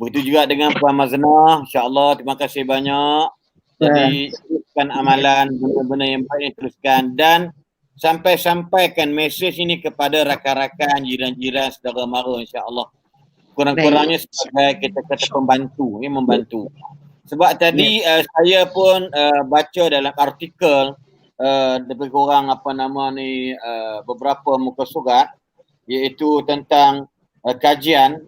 Speaker 1: Begitu juga dengan Puan Maznah, insya-Allah terima kasih banyak. Jadi teruskan amalan benda-benda yang baik teruskan dan sampaikan mesej ini kepada rakan-rakan, jiran-jiran, saudara mara insya-Allah. Kurang-kurangnya sebagai kita kata pembantu, membantu. Sebab tadi saya pun baca dalam artikel lebih kurang beberapa muka surat iaitu tentang kajian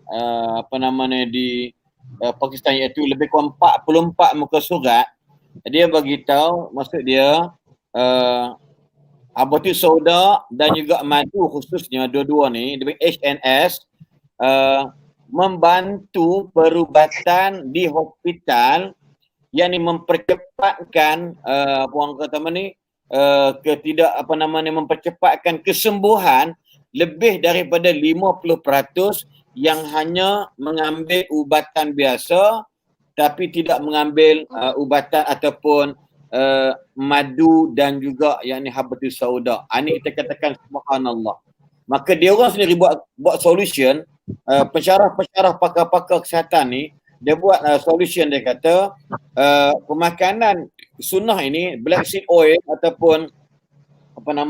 Speaker 1: di Pakistan, iaitu lebih kurang 44 muka surat. Dia bagi tahu, maksud dia Habatus Sauda dan juga madu, khususnya dua-dua ni HNS membantu perubatan di hospital yang mempercepatkan mempercepatkan kesembuhan lebih daripada 50% yang hanya mengambil ubatan biasa tapi tidak mengambil ubatan ataupun madu dan juga yakni Habatus Sauda. Ini kita katakan subhanallah. Maka dia orang sendiri buat solution, pensyarah pakar-pakar kesihatan ni dia buat solution. Dia kata pemakanan sunnah ini, black seed oil ataupun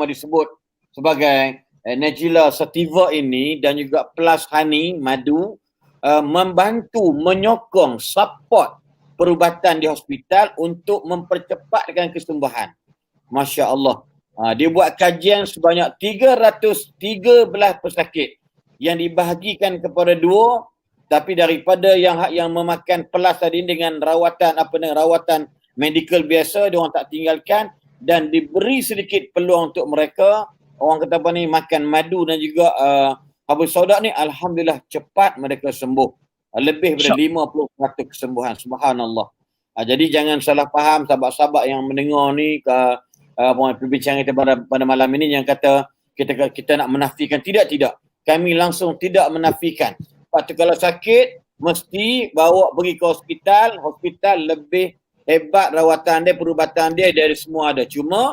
Speaker 1: disebut sebagai Nigella sativa ini dan juga plus honey, madu, membantu, menyokong, support perubatan di hospital untuk mempercepatkan kesembuhan. Masya Allah. Dia buat kajian sebanyak 313 pesakit yang dibahagikan kepada dua, tapi daripada yang memakan plus tadi dengan rawatan medical biasa, dia orang tak tinggalkan dan diberi sedikit peluang untuk mereka makan madu dan juga Habatus Sauda ni, alhamdulillah cepat mereka sembuh. Lebih daripada 50% kesembuhan. Subhanallah. Jadi jangan salah faham sahabat-sahabat yang mendengar ni perbincangan kita pada malam ini yang kata kita nak menafikan. Tidak. Kami langsung tidak menafikan. Lepas tu kalau sakit mesti bawa pergi ke hospital lebih hebat rawatan dia, perubatan dia dari semua ada. Cuma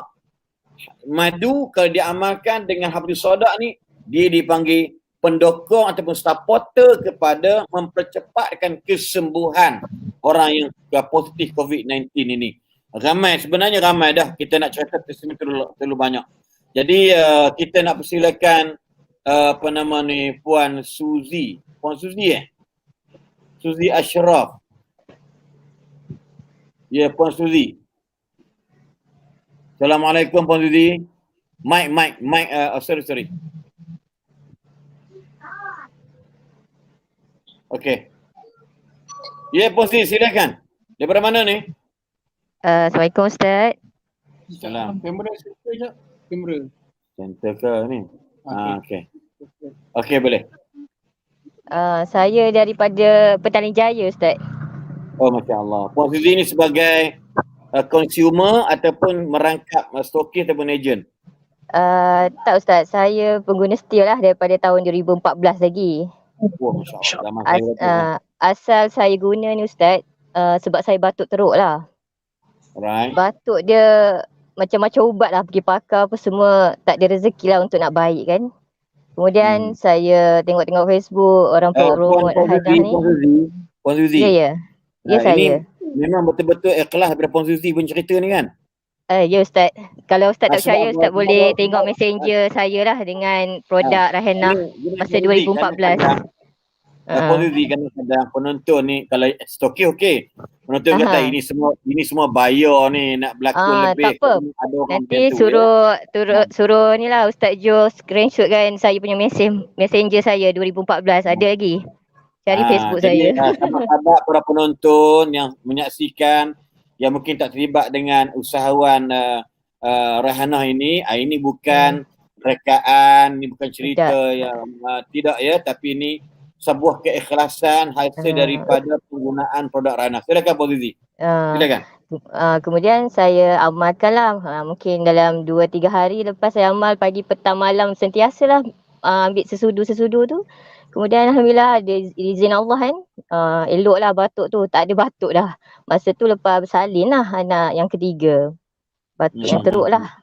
Speaker 1: madu kalau diamalkan dengan Habatus Sauda ni, dia dipanggil pendokong ataupun supporter kepada mempercepatkan kesembuhan orang yang positif COVID-19 ini. Sebenarnya ramai dah, kita nak cerita terlalu banyak. Jadi kita nak persilakan Puan Suzy. Suzy Ashraf. Ya, Puan Suzy. Assalamualaikum Puan Suzy. Mic, sorry. Okey. Ya, Puan Suzy, silakan. Daripada mana ni?
Speaker 5: Assalamualaikum Ustaz.
Speaker 1: Salam.
Speaker 6: Kamera center je. Kamera.
Speaker 1: Center ke ni? Okey. Okey, boleh.
Speaker 5: Saya daripada Petaling Jaya Ustaz.
Speaker 1: Oh, Masya Allah. Puan Suzy ni sebagai consumer ataupun merangkap stokis ataupun agent?
Speaker 5: Tak Ustaz, saya pengguna setia lah daripada tahun 2014 lagi.
Speaker 1: Oh, Masya Allah.
Speaker 5: Asal saya guna ni Ustaz, sebab saya batuk teruk lah.
Speaker 1: Right.
Speaker 5: Batuk dia macam-macam ubat lah, pergi pakar apa semua, tak ada rezeki lah untuk nak baik kan. Kemudian saya tengok-tengok Facebook, orang promote Rehanah ni.
Speaker 1: Puan Suzy.
Speaker 5: Ya saya.
Speaker 1: Ini memang betul-betul ikhlas daripada Puan Suzy pun cerita ni kan?
Speaker 5: Ya Ustaz. Kalau Ustaz tak percaya, Ustaz boleh tengok messenger saya lah dengan produk Rehanah masa 2014.
Speaker 1: Puan Suzy, kadang-kadang penonton ni kalau stokis okey. Penonton kata ini semua bayar ni nak berlakon lebih.
Speaker 5: Tak apa. Nanti suruh ni lah Ustaz Jo screenshot kan saya punya messenger saya 2014 ada lagi. Cari Facebook saya.
Speaker 1: Sahabat-sahabat para penonton yang menyaksikan yang mungkin tak terlibat dengan usahawan Rehanah ini bukan rekaan, ni bukan cerita yang tidak ya, tapi ini sebuah keikhlasan hasil daripada penggunaan produk Rana. Silakan Puan Zuzi. Silakan.
Speaker 5: Kemudian saya amalkanlah, mungkin dalam 2-3 hari lepas saya amal pagi petang malam sentiasalah ambil sesudu tu. Kemudian alhamdulillah ada izin Allah kan, eloklah batuk tu, tak ada batuk dah. Masa tu lepas bersalin lah anak yang ketiga. Batuk yang teruk lah.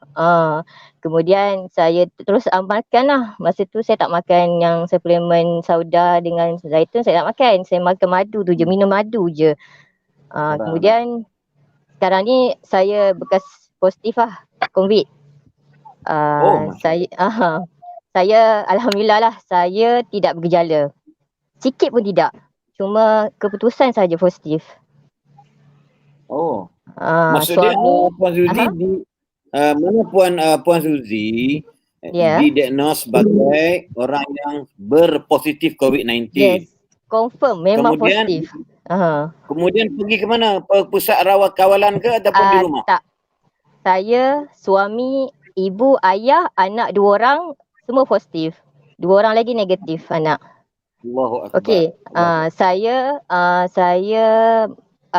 Speaker 5: Kemudian saya terus amalkan lah. Masa tu saya tak makan yang suplemen sauda dengan zaitun, saya tak makan. Saya makan madu tu je, minum madu je. Kemudian sekarang ni saya bekas positif lah COVID. Saya alhamdulillah lah, saya tidak bergejala. Sikit pun tidak. Cuma keputusan saja positif.
Speaker 1: Maksudnya Puan Zuzi mana Puan Zuzi didiagnos sebagai orang yang berpositif COVID-19.
Speaker 5: Yes, confirm memang
Speaker 1: kemudian,
Speaker 5: positif.
Speaker 1: Kemudian pergi ke mana? Pusat rawat kawalan ke ataupun di rumah?
Speaker 5: Tak. Saya, suami, ibu, ayah, anak 2 orang semua positif. 2 orang lagi negatif anak.
Speaker 1: Allahu Akbar.
Speaker 5: Okey, saya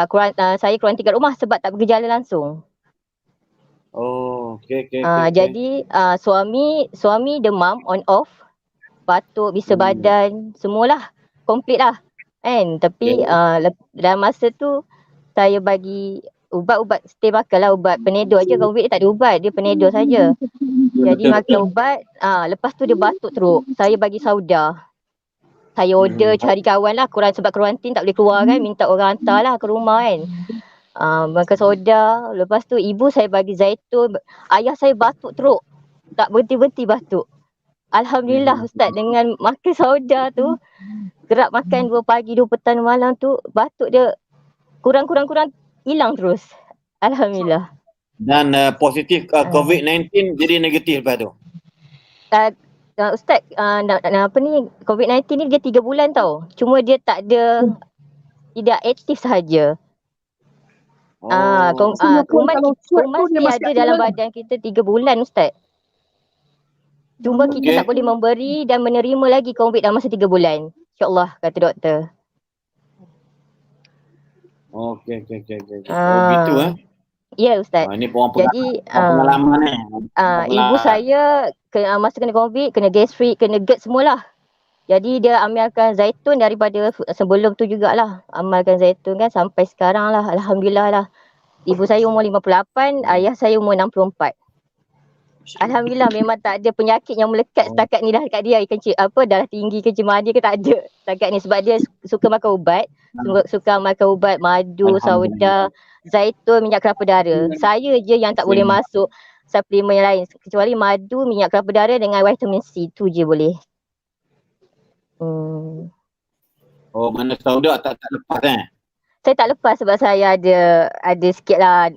Speaker 5: kuarantin kat rumah sebab tak bergejala langsung.
Speaker 1: Okey.
Speaker 5: Jadi suami demam on off, batuk, bisa badan, semualah komplit lah kan. Tapi dalam masa tu saya bagi ubat-ubat, stay makan lah ubat Panadol aja. COVID tak ada ubat, dia Panadol saja. Jadi makan ubat, lepas tu dia batuk teruk. Saya bagi sauda. Saya order cari kawan lah, sebab kuarantin tak boleh keluar kan, minta orang hantar lah ke rumah kan. Makan soda. Lepas tu ibu saya bagi zaitun. Ayah saya batuk teruk, tak berhenti-berhenti batuk. Alhamdulillah Ustaz, dengan makan soda tu, gerak makan 2 pagi 2 petang malam tu, batuk dia kurang hilang terus. Alhamdulillah.
Speaker 1: Dan positif COVID-19 jadi negatif lepas tu?
Speaker 5: Ustaz, COVID-19 ni dia 3 bulan tau. Cuma dia tidak aktif sahaja. Kuman dia ada dalam badan kita 3 bulan Ustaz. Cuma kita tak boleh memberi dan menerima lagi COVID dalam masa 3 bulan. InsyaAllah kata doktor.
Speaker 1: Okey. Gitu
Speaker 5: Ya Ustaz.
Speaker 1: Ini
Speaker 5: jadi
Speaker 1: pengalaman
Speaker 5: ibu saya masa kena COVID, kena gastrik, kena GERD semualah. Jadi dia amalkan zaitun daripada sebelum tu jugalah. Amalkan zaitun kan sampai sekarang lah. Alhamdulillah lah. Ibu saya umur 58, ayah saya umur 64. Alhamdulillah memang tak ada penyakit yang melekat setakat ni dah dekat dia. Darah tinggi ke cemah dia ke tak ada setakat ni. Sebab dia suka makan ubat. Suka makan ubat, madu, sauda, zaitun, minyak kelapa darah. Saya je yang tak boleh masuk suplemen yang lain. Kecuali madu, minyak kelapa darah dengan vitamin C. Tu je boleh.
Speaker 1: Mana sauda tak lepas
Speaker 5: Saya tak lepas sebab saya ada sikit lah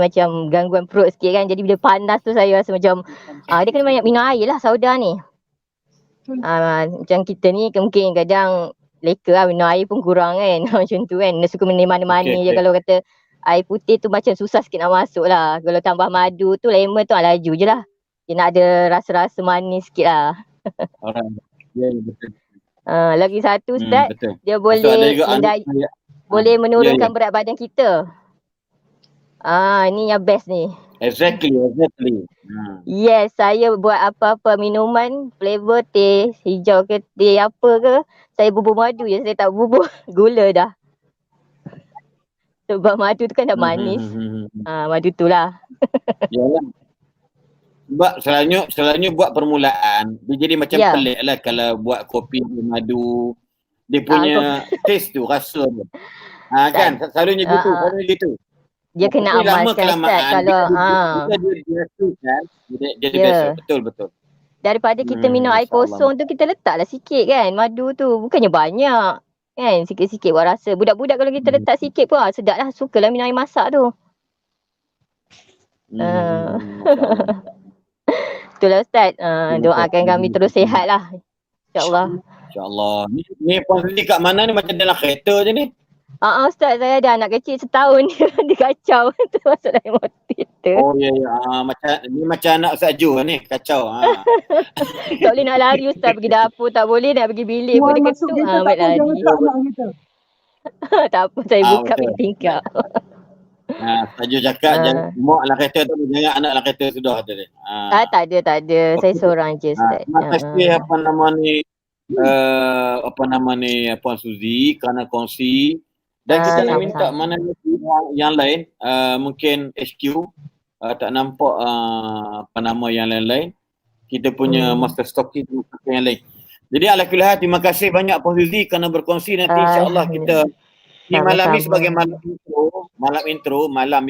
Speaker 5: macam gangguan perut sikit kan. Jadi bila panas tu saya rasa macam dia kena banyak minum air lah sauda ni. Macam kita ni mungkin kadang leka lah, minum air pun kurang kan. Macam tu kan. Dia suka minum mana-mana je. Kalau kata air putih tu macam susah sikit nak masuk lah. Kalau tambah madu tu, lemon tu laju je lah. Dia nak ada rasa-rasa manis sikit lah.
Speaker 1: Betul.
Speaker 5: Lagi satu Ustaz, dia boleh menurunkan berat badan kita. Ni yang best ni.
Speaker 1: Exactly.
Speaker 5: Yes, saya buat apa-apa minuman, flavor teh hijau ke teh apa ke, saya bubur madu je, saya tak bubur gula dah. Sebab madu tu kan dah manis. Madu tu lah.
Speaker 1: Yalah. Sebab selalunya buat permulaan, dia jadi macam pelik lah kalau buat kopi madu. Dia punya taste tu, rasa tu. Kan, selalunya gitu.
Speaker 5: Dia kena amalkan Ustaz. Kalau
Speaker 1: dia biasa. Betul.
Speaker 5: Daripada kita minum air kosong tu, kita letaklah sikit kan madu tu. Bukannya banyak. Kan, sikit-sikit buat rasa. Budak-budak kalau kita letak sikit pun sedap lah. Sukalah minum air masak tu. Itulah Ustaz. Doakan kami terus sihat lah. InsyaAllah.
Speaker 1: InsyaAllah. Ni Puan Zuzi kat mana ni? Macam dalam kereta je ni?
Speaker 5: Ustaz, saya ada anak kecil setahun dia kacau tu masuk dalam motor.
Speaker 1: Oh ya ya. Macam anak Ustaz Ju ni, kacau.
Speaker 5: Tak boleh nak lari Ustaz, pergi dapur tak boleh, nak pergi bilik pun
Speaker 2: Tuan
Speaker 5: dia
Speaker 2: masuk
Speaker 5: ketuk,
Speaker 2: kereta tak
Speaker 5: baik
Speaker 2: apa, jangan
Speaker 5: lari.
Speaker 2: tak anak kita.
Speaker 5: Tak apa, saya buka
Speaker 1: Betul.
Speaker 5: pintu tingkap.
Speaker 1: Ustaz Ju cakap jangan mak lah kereta tu, jangan anak lah kereta sudah kata dia.
Speaker 5: Tak ada. Saya seorang je Ustaz.
Speaker 1: Terima kasih apa nama ni Puan Suzy kerana kongsi, dan kita nak minta
Speaker 5: sama-sama.
Speaker 1: mana yang lain, mungkin HQ tak nampak apa nama yang lain-lain, kita punya master stocking yang lain. Jadi alhamdulillah, terima kasih banyak Puan Suzy kerana berkongsi. Nanti insya-Allah kita di malam ni sebagai malam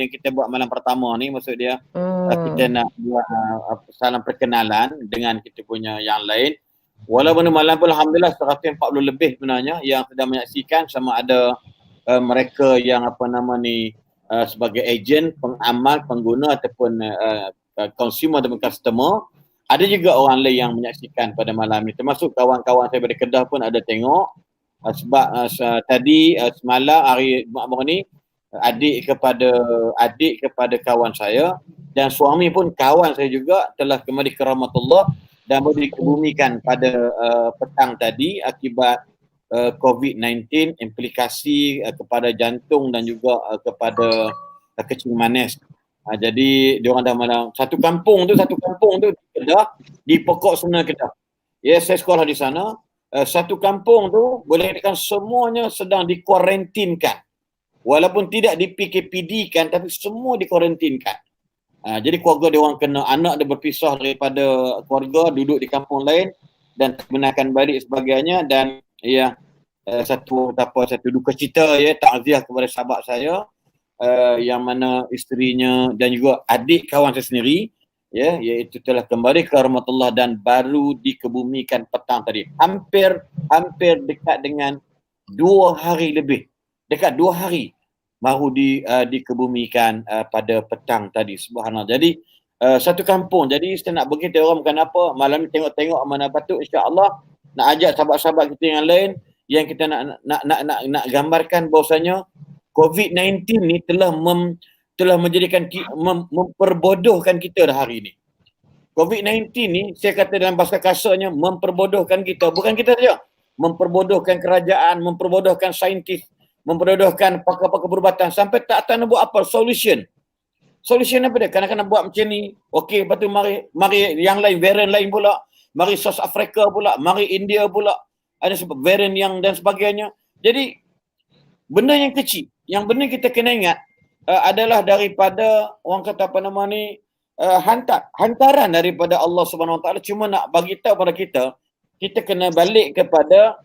Speaker 1: yang kita buat malam pertama ni, maksud dia kita nak buat salam perkenalan dengan kita punya yang lain. Walaupun malam pun alhamdulillah 140 lebih sebenarnya yang sedang menyaksikan, sama ada mereka yang sebagai ejen, pengamal, pengguna ataupun consumer ataupun customer. Ada juga orang lain yang menyaksikan pada malam ni, termasuk kawan-kawan saya dari Kedah pun ada tengok. Sebab tadi semalam hari Jumaat ni adik kepada kawan saya dan suami pun kawan saya juga telah kembali ke rahmatullah dan baru dikebumikan pada petang tadi akibat COVID-19, implikasi kepada jantung dan juga kepada kencing manis. Jadi diorang dah malam satu kampung tu Kedah, di Pokok Sena Kedah. Ya, saya sekolah di sana. Satu kampung tu boleh dikatakan semuanya sedang dikuarantinkan. Walaupun tidak di PKPD-kan, tapi semua dikuarantinkan. Jadi keluarga dia orang kena, anak dia berpisah daripada keluarga, duduk di kampung lain dan terbenarkan balik sebagainya. Dan ya, satu duka cita, ya, takziah kepada sahabat saya yang mana isterinya dan juga adik kawan saya sendiri, ya, iaitu telah kembali ke rahmatullah dan baru dikebumikan petang tadi. Hampir dekat dengan 2 hari lebih. Dekat 2 hari baru dikebumikan pada petang tadi. Subhanallah. Jadi satu kampung. Jadi saya nak beritahu orang bukan apa, malam ni tengok-tengok mana patut, insya-Allah nak ajak sahabat-sahabat kita yang lain yang kita nak gambarkan bahawasanya COVID-19 ni telah menjadikan memperbodohkan kita dah hari ni. COVID-19 ni saya kata dalam bahasa kasarnya memperbodohkan kita. Bukan kita saja. Memperbodohkan kerajaan, memperbodohkan saintis, memperbodohkan pakar-pakar perubatan sampai tak tahu nak buat apa. Solution apa dia? Kadang-kadang buat macam ni. Okey, lepas tu mari yang lain, variant lain pula. Mari South Africa pula, mari India pula. Ada variant yang dan sebagainya. Jadi benda yang kecil. Yang benar kita kena ingat adalah daripada orang kata hantaran daripada Allah Subhanahu Wa Taala, cuma nak bagi tahu pada kita kena balik kepada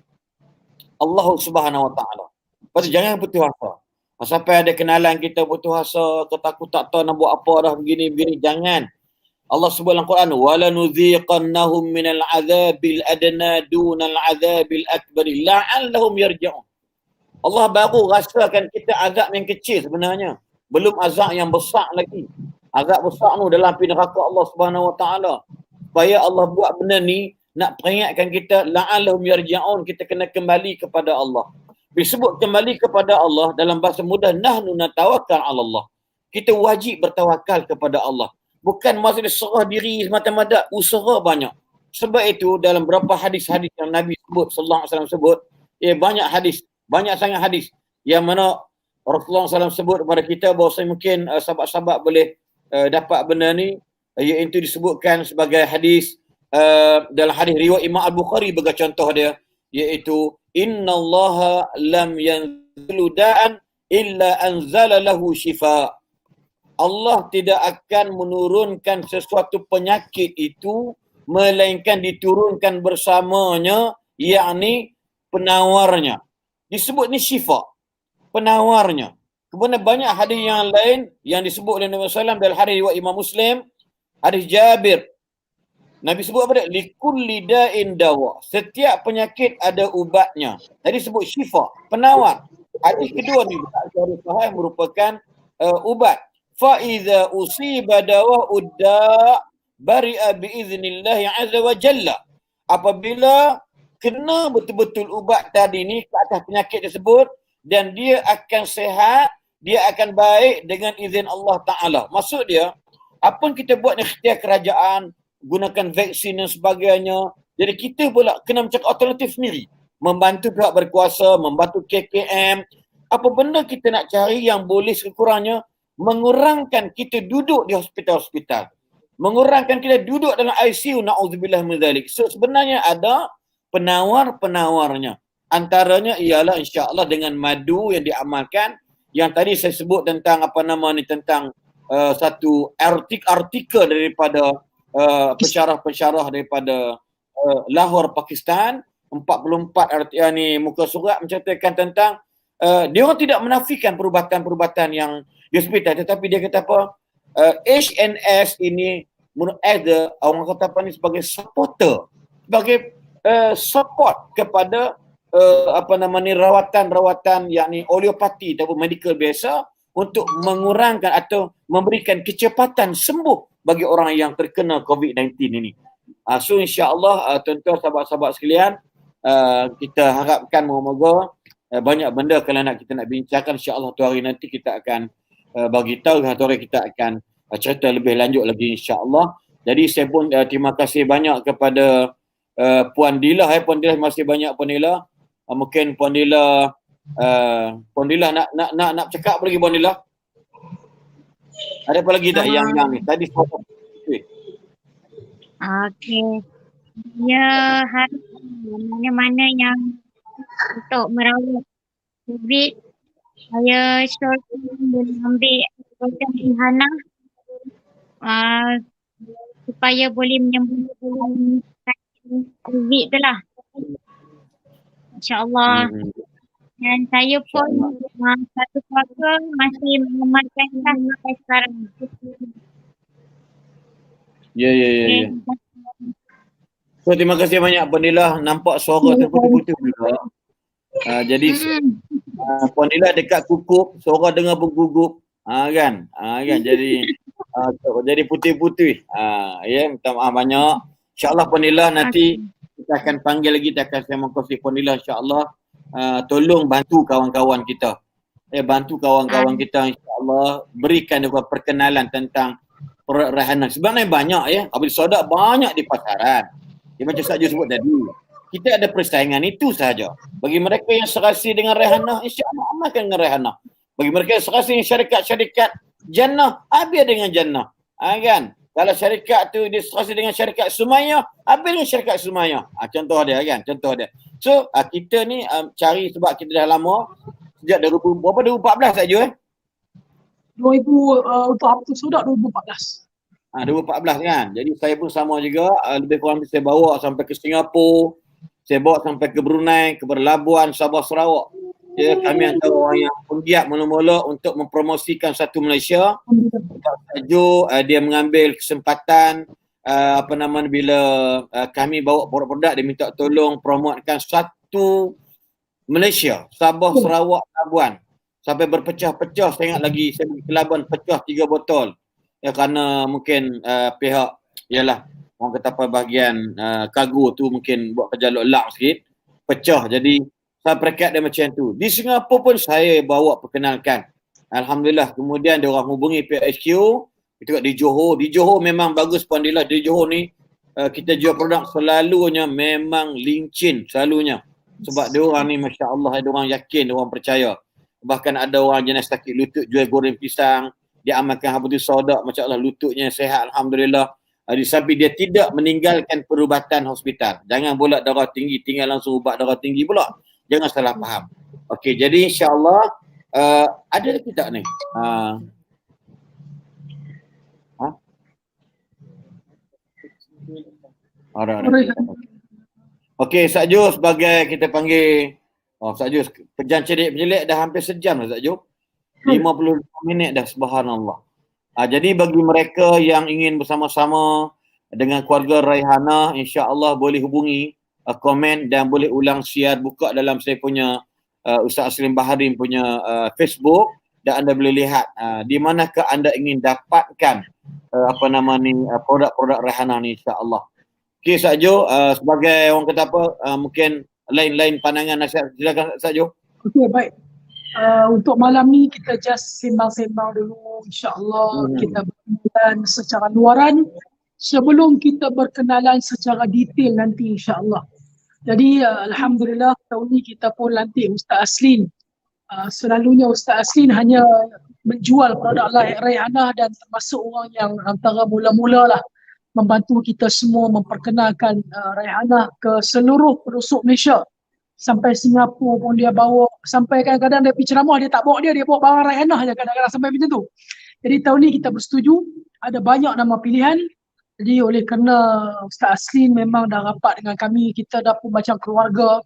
Speaker 1: Allah Subhanahu Wa Taala. Lepas tu jangan putus asa. Sampai ada kenalan kita putus asa, takut tak tahu nak buat apa dah begini, jangan. Allah sebut dalam Quran, wala nuziqannahum minal azabil adna dunal azabil akbar la'allahum yarji'un. Allah baru rasakan kita azab yang kecil sebenarnya. Belum azab yang besar lagi. Azab besar tu dalam api neraka Allah Subhanahu Wa Taala. Supaya Allah buat benda ni nak peringatkan kita la'allahum yarji'un, kita kena kembali kepada Allah. Disebut kembali kepada Allah dalam bahasa mudah, nahnu natawakkal 'ala Allah. Kita wajib bertawakal kepada Allah. Bukan maksudnya serah diri semata-mata, usaha banyak. Sebab itu dalam beberapa hadis-hadis yang Nabi sebut sallallahu alaihi wasallam sebut, banyak sangat hadis yang mana Rasulullah SAW sebut kepada kita bahawa mungkin sahabat-sahabat boleh dapat benda ni, iaitu disebutkan sebagai hadis dalam hadis riwayat Imam Al-Bukhari bagi contoh dia, iaitu innallaha lam yanzilu da'an illa anzala lahu shifa. Allah tidak akan menurunkan sesuatu penyakit itu melainkan diturunkan bersamanya, yakni penawarnya. Disebut ni syifa, penawarnya. Kemudian banyak hadis yang lain yang disebut oleh Nabi SAW dalam hadis riwayat Imam Muslim, hadis Jabir. Nabi sebut apa dia? Likulli da'in dawa. Setiap penyakit ada ubatnya. Jadi sebut syifa, penawar. Hadis kedua ni sahih merupakan ubat. Fa iza usiba dawa udda bari'a biiznillah azza wa jalla. Apabila kena betul-betul ubat tadi ni ke atas penyakit tersebut, dan dia akan sehat, dia akan baik dengan izin Allah Ta'ala. Maksud dia, apa yang kita buat ni ikhtiar kerajaan, gunakan vaksin dan sebagainya. Jadi kita pula kena mencari alternatif sendiri. Membantu pihak berkuasa, membantu KKM. Apa benda kita nak cari yang boleh sekurangnya mengurangkan kita duduk di hospital-hospital. Mengurangkan kita duduk dalam ICU, na'udzubillah min dzalik. So sebenarnya ada penawar-penawarnya. Antaranya ialah insya-Allah dengan madu yang diamalkan, yang tadi saya sebut tentang tentang satu artikel daripada pensyarah-pensyarah daripada Lahore, Pakistan, 44 muka surat menceritakan tentang dia orang tidak menafikan perubatan-perubatan yang di hospital, tetapi dia kata apa? HNS ini orang kata apa ni sebagai supporter, sebagai support kepada rawatan yakni oleopati ataupun medical biasa untuk mengurangkan atau memberikan kecepatan sembuh bagi orang yang terkena COVID-19 ini. So insya-Allah tuan-tuan sahabat-sahabat sekalian, kita harapkan moga-moga banyak benda kalau kita nak bincangkan, insya-Allah tu hari nanti kita akan bagi tahu, satu hari kita akan cerita lebih lanjut lagi insya-Allah. Jadi saya pun terima kasih banyak kepada Puan Dila. Puan Dila masih banyak Puan Dila. Mungkin Puan Dila nak cakap apa lagi Puan Dila? Ada apa lagi tak yang ni? Tadi
Speaker 4: Okey. Ya, harus mana-mana yang untuk merawat COVID, saya boleh ambil program Ihanah supaya boleh menyembuhkan COVID tu lah. InsyaAllah. Dan saya pun satu keluarga masih mengamalkan sampai sekarang.
Speaker 1: Ya. So terima kasih banyak Puan Dila, nampak suara terputus-putus juga. Jadi Puan Dila dekat kukuk, suara dengar bergugup. Kan? Jadi putih-putih. Ya, minta maaf banyak. InsyaAllah Puan Dila nanti kita akan panggil lagi, kita akan sama kongsi Puan Dila insyaAllah. Tolong bantu kawan-kawan kita. Bantu kawan-kawan kita insyaAllah, berikan juga perkenalan tentang produk Raihana. Sebenarnya banyak Abid Sodak banyak di pasaran. Dia macam saja sebut tadi. Kita ada persaingan itu sahaja. Bagi mereka yang serasi dengan Raihana, insya-Allah amalkan dengan Raihana. Bagi mereka yang serasi dengan syarikat-syarikat Jannah, biar dengan Jannah. Kan? Kalau syarikat tu dia serasi dengan syarikat Sumayyah, biar dengan syarikat Sumayyah. Contoh dia kan, contoh dia. So kita ni cari, sebab kita dah lama sejak 2014 saja
Speaker 2: 2014 sudah 2014.
Speaker 1: 2014 kan. Jadi saya pun sama juga, lebih kurang saya bawa sampai ke Singapura, saya bawa sampai ke Brunei, ke Labuan, Sabah, Sarawak. Kami antara orang yang penggiat mula-mula untuk mempromosikan satu Malaysia. Tajuk dia mengambil kesempatan bila kami bawa produk-produk, dia minta tolong promotekan satu Malaysia, Sabah, Sarawak, Labuan. Sampai berpecah-pecah, saya ingat lagi saya pergi ke Labuan pecah 3 botol. Kerana mungkin pihak orang kata apa bahagian kargo tu mungkin buat kerja lok sikit, pecah. Jadi saya perekat dia macam tu. Di Singapura pun saya bawa perkenalkan. Alhamdulillah, kemudian dia orang hubungi pihak HQ. Kita di Johor. Di Johor memang bagus Puan Dila. Di Johor ni kita jual produk selalunya memang lincin selalunya. Sebab dia orang ni Masya Allah, dia orang yakin, dia orang percaya. Bahkan ada orang jenis sakit lutut jual goreng pisang, dia amalkan Habatus Sauda, Masya Allah lututnya sehat Alhamdulillah. Sampai dia tidak meninggalkan perubatan hospital. Jangan pula darah tinggi tinggal langsung ubat darah tinggi pula. Jangan salah faham. Okey, jadi insya-Allah ada lagi tak ni? Ada. Okey, Ustaz Jo sebagai kita panggil Ustaz Jo, pejan celik-celik dah hampir sejam dah Ustaz Jo. 55 minit dah, subhanallah. Jadi bagi mereka yang ingin bersama-sama dengan keluarga Raihana, insya-Allah boleh hubungi komen dan boleh ulang share, buka dalam saya punya Ustaz Aslim Baharin punya Facebook dan anda boleh lihat di manakah anda ingin dapatkan produk-produk Raihana ni insya-Allah. Okey Ustaz Jo, sebagai orang kata apa mungkin lain-lain pandangan nasihat, silakan Ustaz Jo.
Speaker 2: Okey, baik. Untuk malam ni kita just sembang-sembang dulu, insyaAllah kita berkenalan secara luaran sebelum kita berkenalan secara detail nanti insyaAllah. Jadi Alhamdulillah tahun ni kita pun lantik Ustaz Aslin. Selalunya Ustaz Aslin hanya menjual produk Raihanah dan termasuk orang yang antara mula-mula lah membantu kita semua memperkenalkan Raihanah ke seluruh pelosok Malaysia. Sampai Singapura pun dia bawa, sampai kadang-kadang dia pergi ceramah dia tak bawa dia bawa barang Raihanah je kadang-kadang sampai macam tu. Jadi tahun ni kita bersetuju, ada banyak nama pilihan. Jadi oleh kerana Ustaz Aslin memang dah rapat dengan kami, kita dah pun macam keluarga,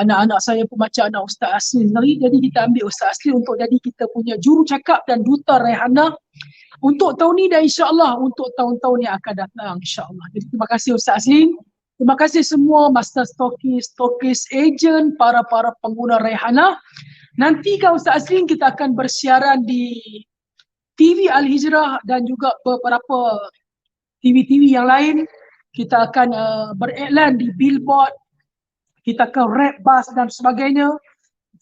Speaker 2: anak-anak saya pun macam anak Ustaz Aslin sendiri, jadi kita ambil Ustaz Aslin untuk jadi kita punya juru cakap dan duta Raihanah untuk tahun ni dan insyaAllah untuk tahun-tahun yang akan datang insyaAllah. Jadi terima kasih Ustaz Aslin. Terima kasih semua master stokis, agent, para pengguna Raihanah. Nanti kan Ustaz Aslin kita akan bersiaran di TV Al-Hijrah dan juga beberapa TV-TV yang lain. Kita akan beriklan di billboard, kita akan rap bus dan sebagainya.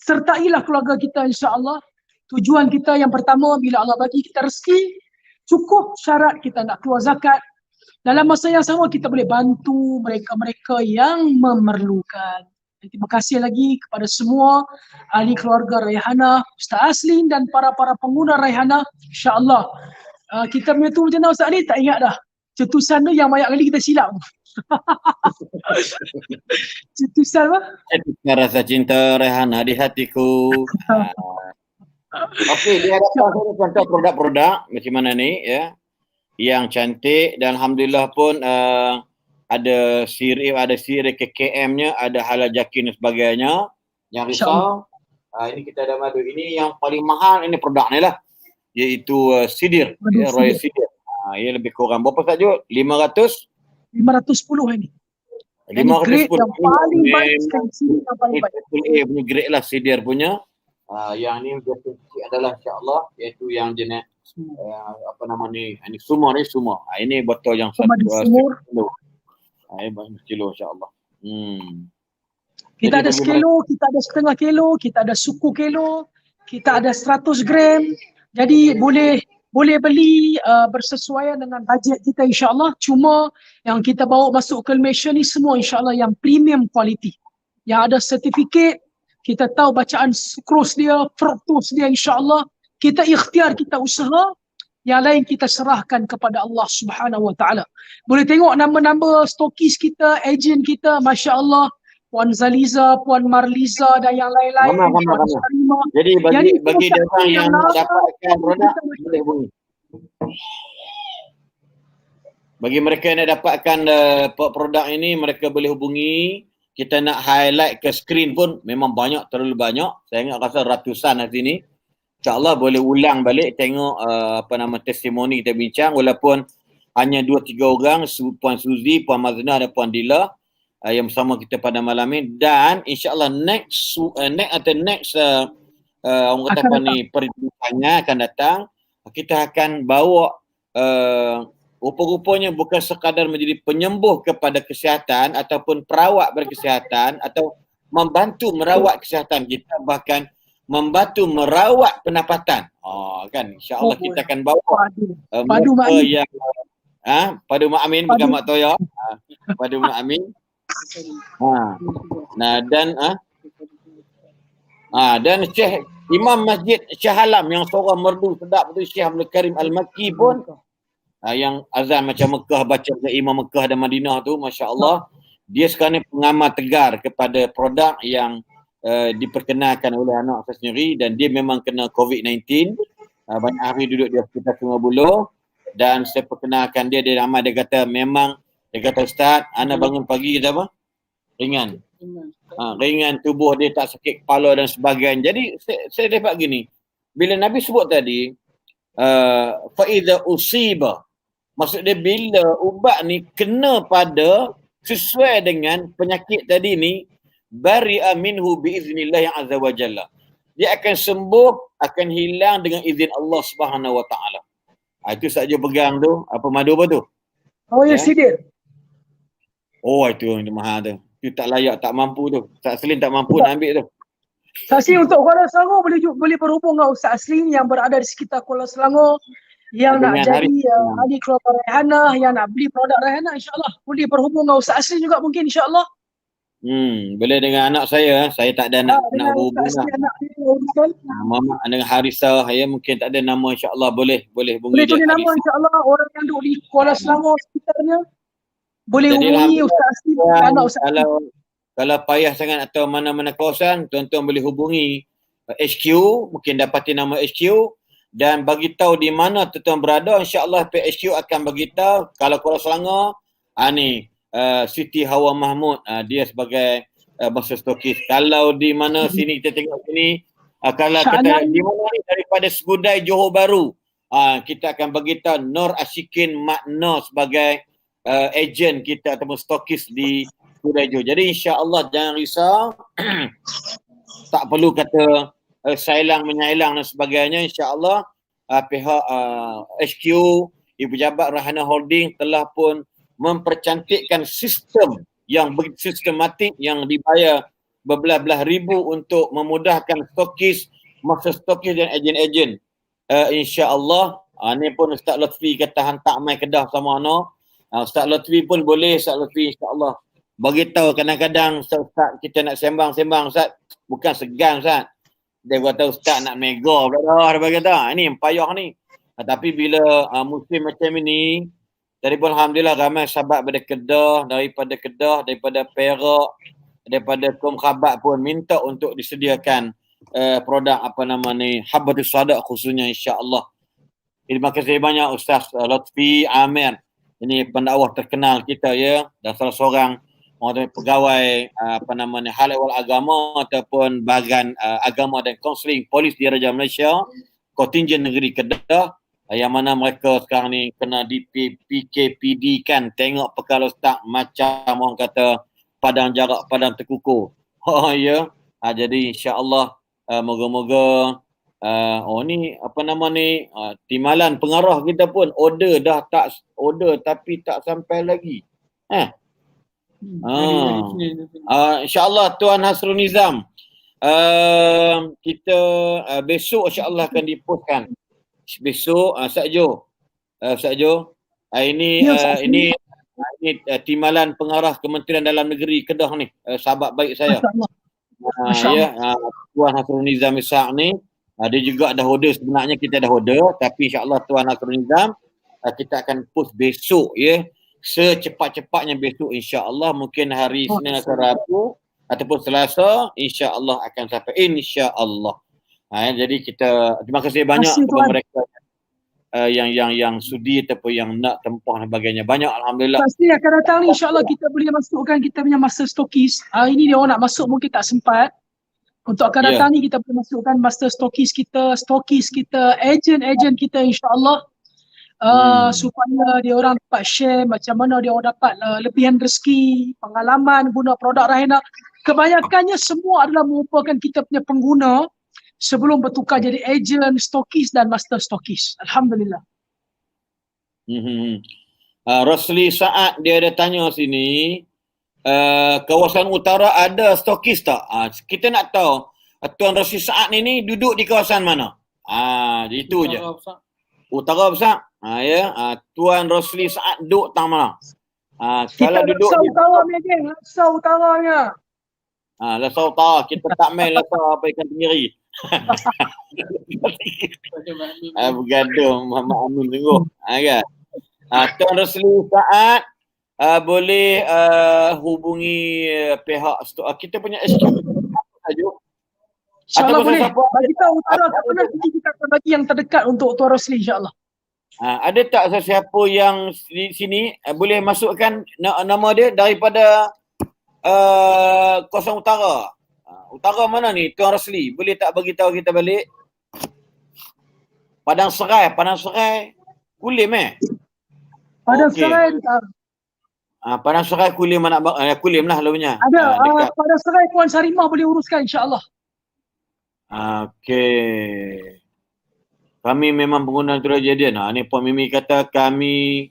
Speaker 2: Sertailah keluarga kita insya-Allah. Tujuan kita yang pertama, bila Allah bagi kita rezeki, cukup syarat kita nak keluar zakat. Dalam masa yang sama kita boleh bantu mereka-mereka yang memerlukan. Terima kasih lagi kepada semua ahli keluarga Raihanah, Ustaz Aslin dan para pengguna Raihanah. InsyaAllah. Kita punya tu macam mana Ustaz ni? Tak ingat dah. Cetusan tu yang banyak kali kita silap. Cetusan apa?
Speaker 1: Cetusan rasa cinta Raihanah di hatiku. Okey, di hadapan saya contoh produk-produk macam mana ni ya. Yang cantik dan alhamdulillah pun ada siri KKM-nya, ada halal jakin dan sebagainya. Yang risau, ini kita ada madu. Ini yang paling mahal ini produk ni lah. Iaitu Sidir, Royal Sidir. Ia lebih kurang berapa saja? 500?
Speaker 2: 510 ini.
Speaker 1: 510
Speaker 2: grade yang paling baik sekali, yang paling baik.
Speaker 1: A punya grade lah Sidir punya. Yang ni adalah insya-Allah iaitu yang jenis apa nama ni? Ini semua. Ini botol yang 1 kilo. Ini kilo insya-Allah.
Speaker 2: Kita ada sekilo, kita ada setengah kilo, kita ada suku kilo, kita ada 100 gram. Jadi boleh beli bersesuaian dengan bajet kita insya-Allah. Cuma yang kita bawa masuk ke Malaysia ni semua insya-Allah yang premium quality. Yang ada sertifikat, kita tahu bacaan sucrose dia, fructose dia insya-Allah. Kita ikhtiar, kita usaha, yang lain kita serahkan kepada Allah Subhanahu Wa Taala. Boleh tengok nama-nama stokis kita, agent kita, masya-Allah, Puan Zaliza, Puan Marliza dan yang lain-lain.
Speaker 1: Jadi bagi orang yang dapatkan produk boleh hubungi. Bagi mereka yang nak dapatkan produk ini, mereka boleh hubungi. Kita nak highlight ke skrin pun memang banyak, terlalu banyak. Saya ingat rasa ratusan hari ini. InsyaAllah boleh ulang balik tengok testimoni kita bincang walaupun hanya 2-3 orang, Puan Suzy, Puan Mazna dan Puan Dila yang bersama kita pada malam ini. Dan insyaAllah next orang kata apa ni, perbincangannya akan datang. Kita akan bawa rupa-rupanya bukan sekadar menjadi penyembuh kepada kesihatan ataupun perawat berkesihatan atau membantu merawat kesihatan kita, bahkan membantu merawat pendapatan. Kan insya-Allah kita akan bawa mereka yang Padu Mak Amin, bukan Mak Toya. Padu Mak Amin. Dan Syekh Imam Masjid Shah Alam yang seorang merdu sedap tu, Syekh Abdul Karim Al-Makki pun yang azan macam Mekah, baca Imam Mekah dan Madinah tu, masya-Allah. Dia sekarang ni pengamal tegar kepada produk yang diperkenalkan oleh anak saya sendiri dan dia memang kena COVID-19. Banyak hari duduk di hospital Sungai Buloh dan saya perkenalkan dia ramai, dia kata memang, dia kata Ustaz, ana bangun pagi kata apa? Ringan. Ringan, tubuh dia tak sakit kepala dan sebagainya. Jadi saya dapat gini, bila Nabi sebut tadi fa idza usiba, maksud dia bila ubat ni kena pada sesuai dengan penyakit tadi ni, bari'a minhu biiznillah yang azza wa jalla. Dia akan sembuh, akan hilang dengan izin Allah Subhanahu wa taala. Itu saja pegang tu. Apa madu apa tu?
Speaker 2: Royal Sidir.
Speaker 1: Oh, itu yang mahal tu. Itu tak layak, tak mampu tu. Tak Selin tak mampu nak ambil tu.
Speaker 2: Saksi untuk Kuala Selangor boleh berhubung dengan Ustaz Asli yang berada di sekitar Kuala Selangor yang nak
Speaker 1: Dengan
Speaker 2: jadi ahli keluarga Rayhana, yang nak beli produk Rayhana, insyaAllah boleh berhubung dengan Ustaz Asli juga mungkin insyaAllah.
Speaker 1: Boleh dengan anak saya tak ada nak
Speaker 2: Dengan
Speaker 1: berhubung
Speaker 2: Ustaz
Speaker 1: lah.
Speaker 2: Asli anak dia uruskan.
Speaker 1: Muhammad dengan Harisa, saya mungkin tak ada nama, insyaAllah boleh
Speaker 2: Boleh
Speaker 1: hubungi dia
Speaker 2: tulis nama
Speaker 1: Harisa.
Speaker 2: insyaAllah orang yang duduk di Kuala Selangor sekitarnya. Boleh
Speaker 1: Jadi,
Speaker 2: hubungi Ustaz Asli dan anak Ustaz Asli.
Speaker 1: Kalau payah sangat atau mana-mana kawasan, tuan-tuan boleh hubungi HQ, mungkin dapati nama HQ dan bagi tahu di mana tuan-tuan berada, insya-Allah PHQ akan bagi tahu. Kalau Kuala Selangor, ni Siti Hawa Mahmud, dia sebagai master stokis. Kalau di mana sini kita tengok sini, kalau kata di mana ni daripada Segudai Johor Bahru, kita akan bagi tahu Nur Ashikin Mak Nur sebagai ejen kita ataupun stokis di Segudai Johor. Jadi insya-Allah jangan risau. Tak perlu kata sailang menyailang dan sebagainya. InsyaAllah pihak HQ, Ibu Pejabat Rayhana Holding telah pun mempercantikkan sistem yang begitu sistematik yang dibayar berbelah-belah ribu untuk memudahkan stokis, master stokis dan ejen-ejen. InsyaAllah ni pun Ustaz Lutfi kata hantar mai Kedah sama mana. Ustaz Lutfi pun boleh, Ustaz Lutfi insyaAllah bagi tahu. Kadang-kadang Ustaz kita nak sembang-sembang Ustaz, bukan segan Ustaz. Dia kata Ustaz nak mega pula dah kata. Ini payah ni. Tapi bila musim macam ini, jadi pun alhamdulillah ramai sahabat daripada Kedah, daripada Perak, daripada Kum Khabat pun minta untuk disediakan produk Habbatus Sadaq khususnya insya-Allah. Terima kasih banyak Ustaz Lutfi Amir. Ini pendakwah terkenal kita ya, dan salah seorang pegawai hal ehwal agama ataupun bahagian agama dan kaunseling polis di Raja Malaysia, kontingen negeri Kedah, yang mana mereka sekarang ni kena di PKPD kan, tengok perkara Ustaz macam orang kata padang jarak, padang terkukur. Ya. Jadi insya-Allah moga-moga timalan pengarah kita pun order tapi tak sampai lagi. InsyaAllah Tuan Hasrul Nizam, kita besok insyaAllah akan dipostkan. Besok Ustaz Jo, ini timalan pengarah Kementerian Dalam Negeri Kedah ni, sahabat baik saya. Tuan Hasrul Nizam Ishak ni, dia juga dah order, sebenarnya kita dah order, tapi insyaAllah Tuan Hasrul Nizam kita akan post besok ya. Secepat-cepatnya besok insya-Allah, mungkin hari Senin atau Rabu ataupun Selasa insya-Allah akan sampai insya-Allah. Jadi kita terima kasih banyak kepada mereka yang sudi ataupun yang nak tempah dan sebagainya. Banyak alhamdulillah.
Speaker 2: Pasti akan datang ni insya-Allah kita boleh masukkan kita punya master stokis. Hari ni dia orang nak masuk mungkin tak sempat. Untuk akan datang ni kita boleh masukkan master stokis kita, ejen-ejen kita insya-Allah. Supaya dia orang dapat share macam mana dia orang dapat lebihan rezeki, pengalaman guna produk Rayhana. Kebanyakannya semua adalah merupakan kita punya pengguna sebelum bertukar jadi ejen, stokis dan master stokis. Alhamdulillah.
Speaker 1: Rosli Saad dia ada tanya sini, kawasan utara ada stokis tak? Kita nak tahu Tuan Rosli Saad ni duduk di kawasan mana? Itu je. Utara besar. Tuan Rosli Saad duduk tang mana? Kalau duduk di
Speaker 2: utara ni geng, Lesau utaranya.
Speaker 1: Lesau utara, kita tak main Lesau apa ikan tenggiri. Bergaduh Muhammad Amin tunggu. Kan? Tuan Rosli Saad boleh hubungi pihak kita punya SQ saja.
Speaker 2: InsyaAllah boleh. Bagi tahu utara kat mana, kita akan bagi yang terdekat untuk Tuan Rosli insyaAllah.
Speaker 1: Ada tak sesiapa yang di sini boleh masukkan nama dia daripada kawasan utara? Utara mana ni Tuan Rosli? Boleh tak bagi tahu kita balik? Padang Serai Kulim
Speaker 2: Padang Serai
Speaker 1: Padang Serai Kulim Kulim lah lalunya.
Speaker 2: ada. Padang Serai Puan Sarimah boleh uruskan insyaAllah.
Speaker 1: Okey. Kami memang pengguna Terajadian. Ni Puan Mimi kata kami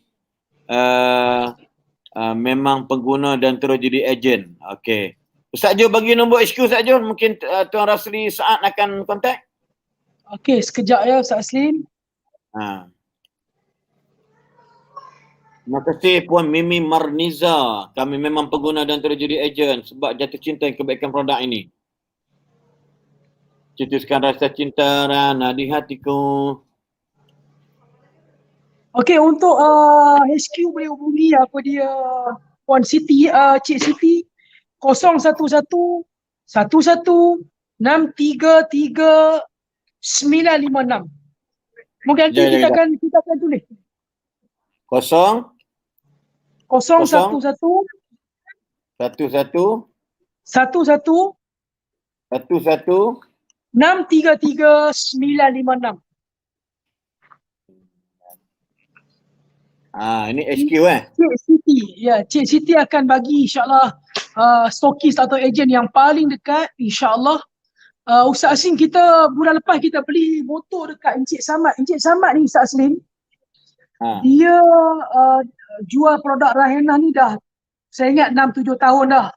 Speaker 1: memang pengguna dan terus jadi ejen. Okey. Ustaz Jo bagi nombor HQ Ustaz Jo, mungkin Tuan Rasli Saad akan kontak.
Speaker 2: Okey, sekejap ya Ustaz Aslim.
Speaker 1: Ha. Terima kasih Puan Mimi Marniza. Kami memang pengguna dan terus jadi ejen sebab jatuh cinta kebaikan produk ini. Cetuskan rasa cinta Rana di hatiku.
Speaker 2: Okey, untuk HQ boleh hubungi apa dia Puan Siti, Cik Siti 011 11 633 956. Mungkin nanti
Speaker 1: Ya.
Speaker 2: kita akan tulis.
Speaker 1: Kosong
Speaker 2: 011
Speaker 1: satu
Speaker 2: 11
Speaker 1: satu
Speaker 2: 633 956.
Speaker 1: ini HQ
Speaker 2: Cik Siti, ya, Cik Siti akan bagi insya-Allah stokis atau ejen yang paling dekat insya-Allah. Ustaz Aslim, kita bulan lepas kita beli motor dekat Encik Samad. Encik Samad ni Ustaz Aslim, dia jual produk Rahena ni dah saya ingat 6-7 tahun dah.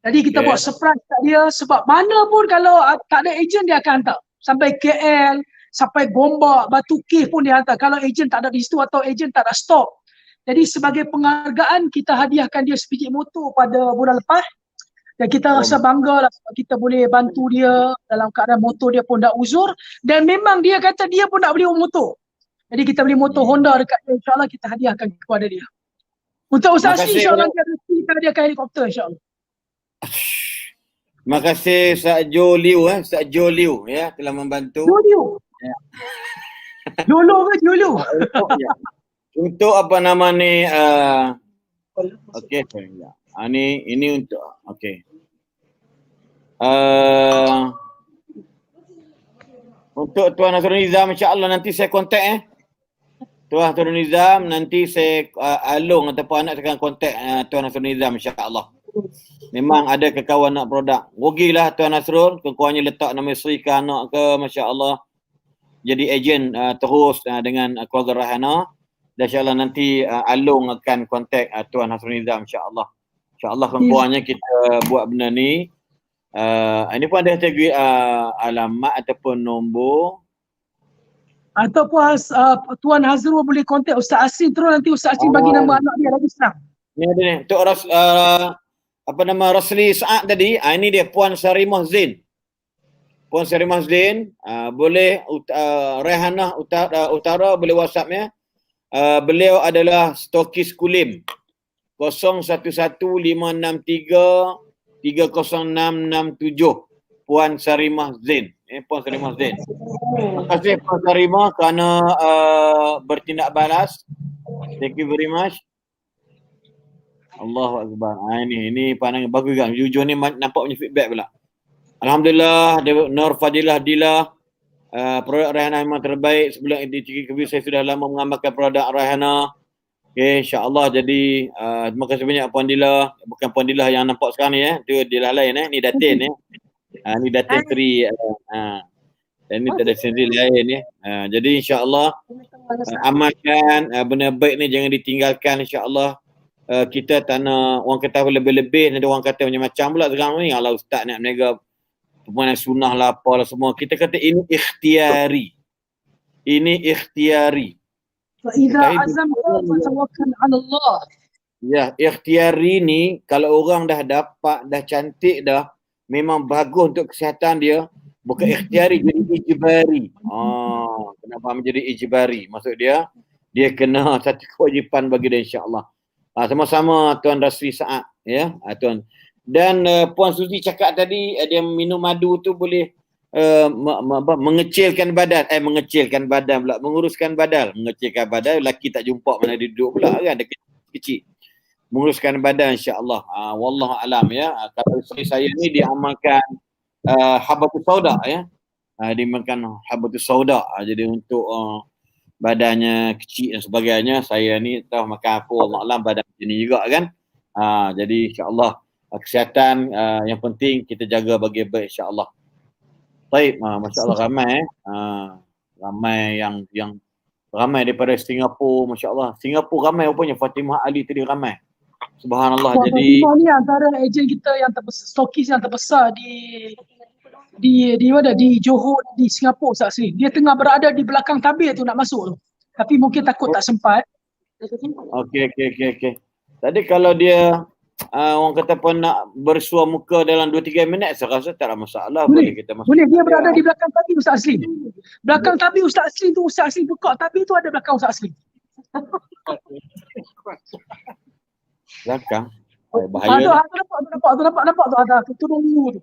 Speaker 2: Jadi kita buat surprise kat dia sebab mana pun kalau tak ada ejen dia akan hantar. Sampai KL, sampai Gombak, Batu Keh pun dia hantar. Kalau ejen tak ada di situ atau ejen tak ada stok. Jadi sebagai penghargaan kita hadiahkan dia sebiji motor pada bulan lepas. Dan kita rasa bangga lah sebab kita boleh bantu dia dalam keadaan motor dia pun dah uzur. Dan memang dia kata dia pun nak beli motor. Jadi kita beli motor Honda dekat dia, insyaAllah kita hadiahkan kepada dia. Untuk Ustaz Asli, insyaAllah kita hadiahkan helikopter insyaAllah.
Speaker 1: Terima kasih Ustaz Jo Liu Ustaz Jo Liu ya telah membantu.
Speaker 2: Jo Liu. Jolo ke Jolo?
Speaker 1: Untuk apa nama ni okey ini untuk okey. Untuk Tuan Nasrul Nizam insya-Allah nanti saya kontak Tuan Nasrul Nizam nanti saya Along ataupun anak saya akan kontak Tuan Nasrul Nizam insya-Allah. Memang ada kekawan nak produk. Rugilah Tuan Nasrul, kekuannya letak nama isteri ke anak ke, masya-Allah. Jadi ejen terus dengan keluarga Rahana. Dan insya-Allah nanti Along akan kontak Tuan Nasrul Nizam insya-Allah. InsyaAllah kekuannya kita buat benda ni. Ini pun ada kategori alamat ataupun nombor.
Speaker 2: Ataupun Tuan Hazrul boleh kontak Ustaz Asim terus nanti Ustaz Asim bagi nama anak dia lagi senang.
Speaker 1: Ni ada ni. Untuk apa nama Rasli Saad tadi, ini dia Puan Sarimah Zain. Puan Sarimah Zain, boleh Rehanah Utara boleh WhatsApp-nya. Beliau adalah stokis Kulim. 011563 30667 Puan Sarimah Zain. Puan Sarimah Zain. Terima kasih Puan Sarimah kerana bertindak balas. Thank you very much. Allahu Akbar. Ini pandangan bagus kan. Jujur ni nampak punya feedback pula. Alhamdulillah, Nur Fadilah Dila, produk Rahana memang terbaik. Sebelum di TV saya sudah lama mengamalkan produk Rahana. Okay, insya-Allah. Jadi terima kasih banyak Puan Dila. Bukan Puan Dila yang nampak sekarang ni Itu Dila lain Ni Datin ni Datin Tri. Dan ni tak ada sendiri lain jadi insya-Allah amalkan benda baik ni jangan ditinggalkan insya-Allah. Kita tak nak orang kata lebih-lebih, nanti orang kata macam-macam pula sekarang ni. Kalau ustaz nak meniaga permohonan sunnah lah apalah semua. Kita kata ini ikhtiari. Ini ikhtiari.
Speaker 2: Fa idza azamta fatawakkal 'ala Allah.
Speaker 1: Ya, ikhtiari ni kalau orang dah dapat, dah cantik dah, memang bagus untuk kesihatan dia, bukan ikhtiari jadi ijbari. Kenapa menjadi ijbari? Maksud dia kena satu kewajipan bagi dia insya-Allah. Sama-sama Tuan Rasli Saad ya, Tuan. Dan Puan Suzi cakap tadi dia minum madu tu boleh mengecilkan badan, menguruskan badan. Mengecilkan badan, lelaki tak jumpa mana dia duduk pula kan, dia kecil. Menguruskan badan insya-Allah. Wallahu alam ya. Kalau isteri saya ni dia amalkan habatus sauda ya. Dia makan habatus sauda. Jadi untuk badannya kecil dan sebagainya, saya ni tahu makan apa, Allah alam badan ni juga kan. Jadi insya-Allah kesihatan yang penting kita jaga bagi baik insya-Allah. Baik, masya-Allah ramai ramai yang ramai daripada Singapura, masya-Allah. Singapura ramai rupanya, Fatimah Ali tadi ramai. Subhanallah.
Speaker 2: Puan
Speaker 1: Jadi
Speaker 2: Fatimah ni antara ejen kita yang terbesar, stokis yang terbesar di mana, di Johor, di Singapura Ustaz Asri. Dia tengah berada di belakang tabir tu nak masuk tu. Tapi mungkin takut tak sempat.
Speaker 1: okey. Tadi kalau dia orang kata pun nak bersua muka dalam 2-3 minit, saya rasa tak ada masalah. Boleh kita masuk.
Speaker 2: Boleh, dia berada di belakang tabir Ustaz Asri. Belakang tabir Ustaz Asri tu, Ustaz Asri buka tabir tu ada belakang Ustaz Asri.
Speaker 1: Belakang. Bahaya.
Speaker 2: Nampak tu ada turun dulu tu.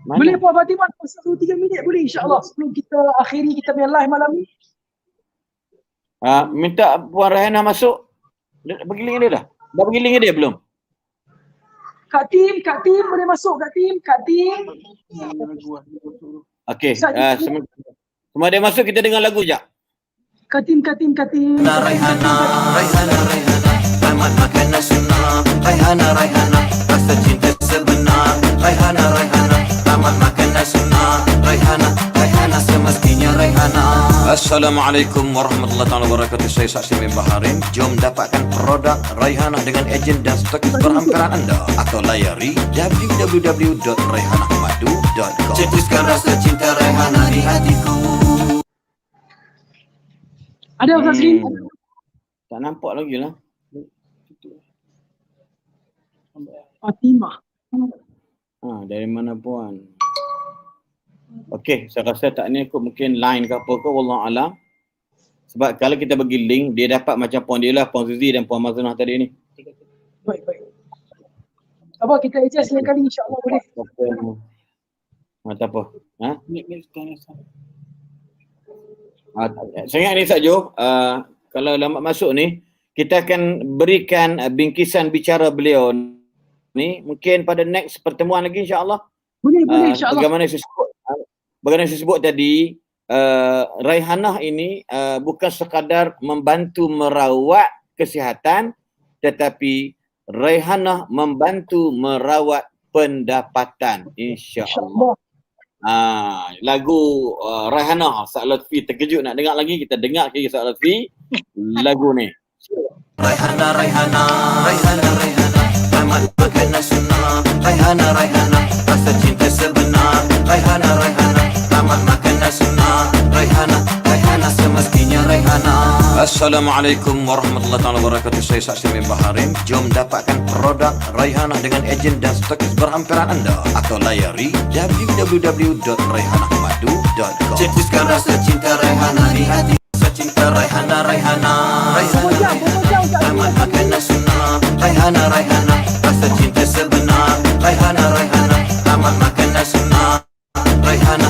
Speaker 2: Boleh Puan Fatimah pasal 2-3 minit boleh insya-Allah sebelum kita akhiri kita punya live malam ni.
Speaker 1: Minta Puan Raihana masuk. Bagi link dia dah. Dah bagi link dia belum?
Speaker 2: Kak Tim boleh masuk Kak Tim.
Speaker 1: Okey. Semua dia masuk, kita dengar lagu jap.
Speaker 2: Kak Tim.
Speaker 7: Raihana, Rahmat makanan sunnah. Raihana, rasa cinta sebenar. Raihana, Rahmat makanan sunnah. Raihana semestinya Raihana. Assalamualaikum warahmatullahi wabarakatuh. Saya Saksi bin Baharin. Jom dapatkan produk Raihana dengan ejen dan stokis berhampiran anda, atau layari www.raihanamadu.com. Cetuskan rasa cinta Raihana di hatiku.
Speaker 2: Ada Ustaz Asri?
Speaker 1: Tak nampak lagi lah.
Speaker 2: Fatimah.
Speaker 1: Dari mana Puan? Okey, saya rasa tak ni kot, mungkin line ke apa ke, wallahualam. Sebab kalau kita bagi link, dia dapat macam Puan dia lah, Puan Zuzi dan Puan Mazunah tadi ni.
Speaker 2: Baik. Apa kita adjust lain kali insya-Allah boleh.
Speaker 1: Tak apa. Saya ingat ni Sakjo, kalau Lambat masuk ni, kita akan berikan bingkisan bicara beliau ni mungkin pada next pertemuan lagi insya-Allah.
Speaker 2: Boleh insya-Allah.
Speaker 1: Bagaimana saya sebut tadi, Raihanah ini bukan sekadar membantu merawat kesihatan, tetapi Raihanah membantu merawat pendapatan insya-Allah. Lagu Raihanah Ustaz Lutfi terkejut nak dengar lagi, kita dengar lagi Ustaz Lutfi lagu ni.
Speaker 7: Raihana, Rahmat makanan sunnah. Raihana, rasa cinta sebenar. Raihana, Rahmat makanan sunnah. Raihana semestinya Raihana. Assalamualaikum warahmatullahi wabarakatuh. Saya Saksi bin Baharin. Jom dapatkan produk Raihana dengan ejen dan stokis berhampiran anda, atau layari www.raihanamadu.com. Cetuskan rasa cinta Raihana di hati. Rasa cinta Raihana, Rahmat makanan sunnah. Raihana, rasa cinta sebenar. Raihana, Rahmat makanan sunnah. Raihana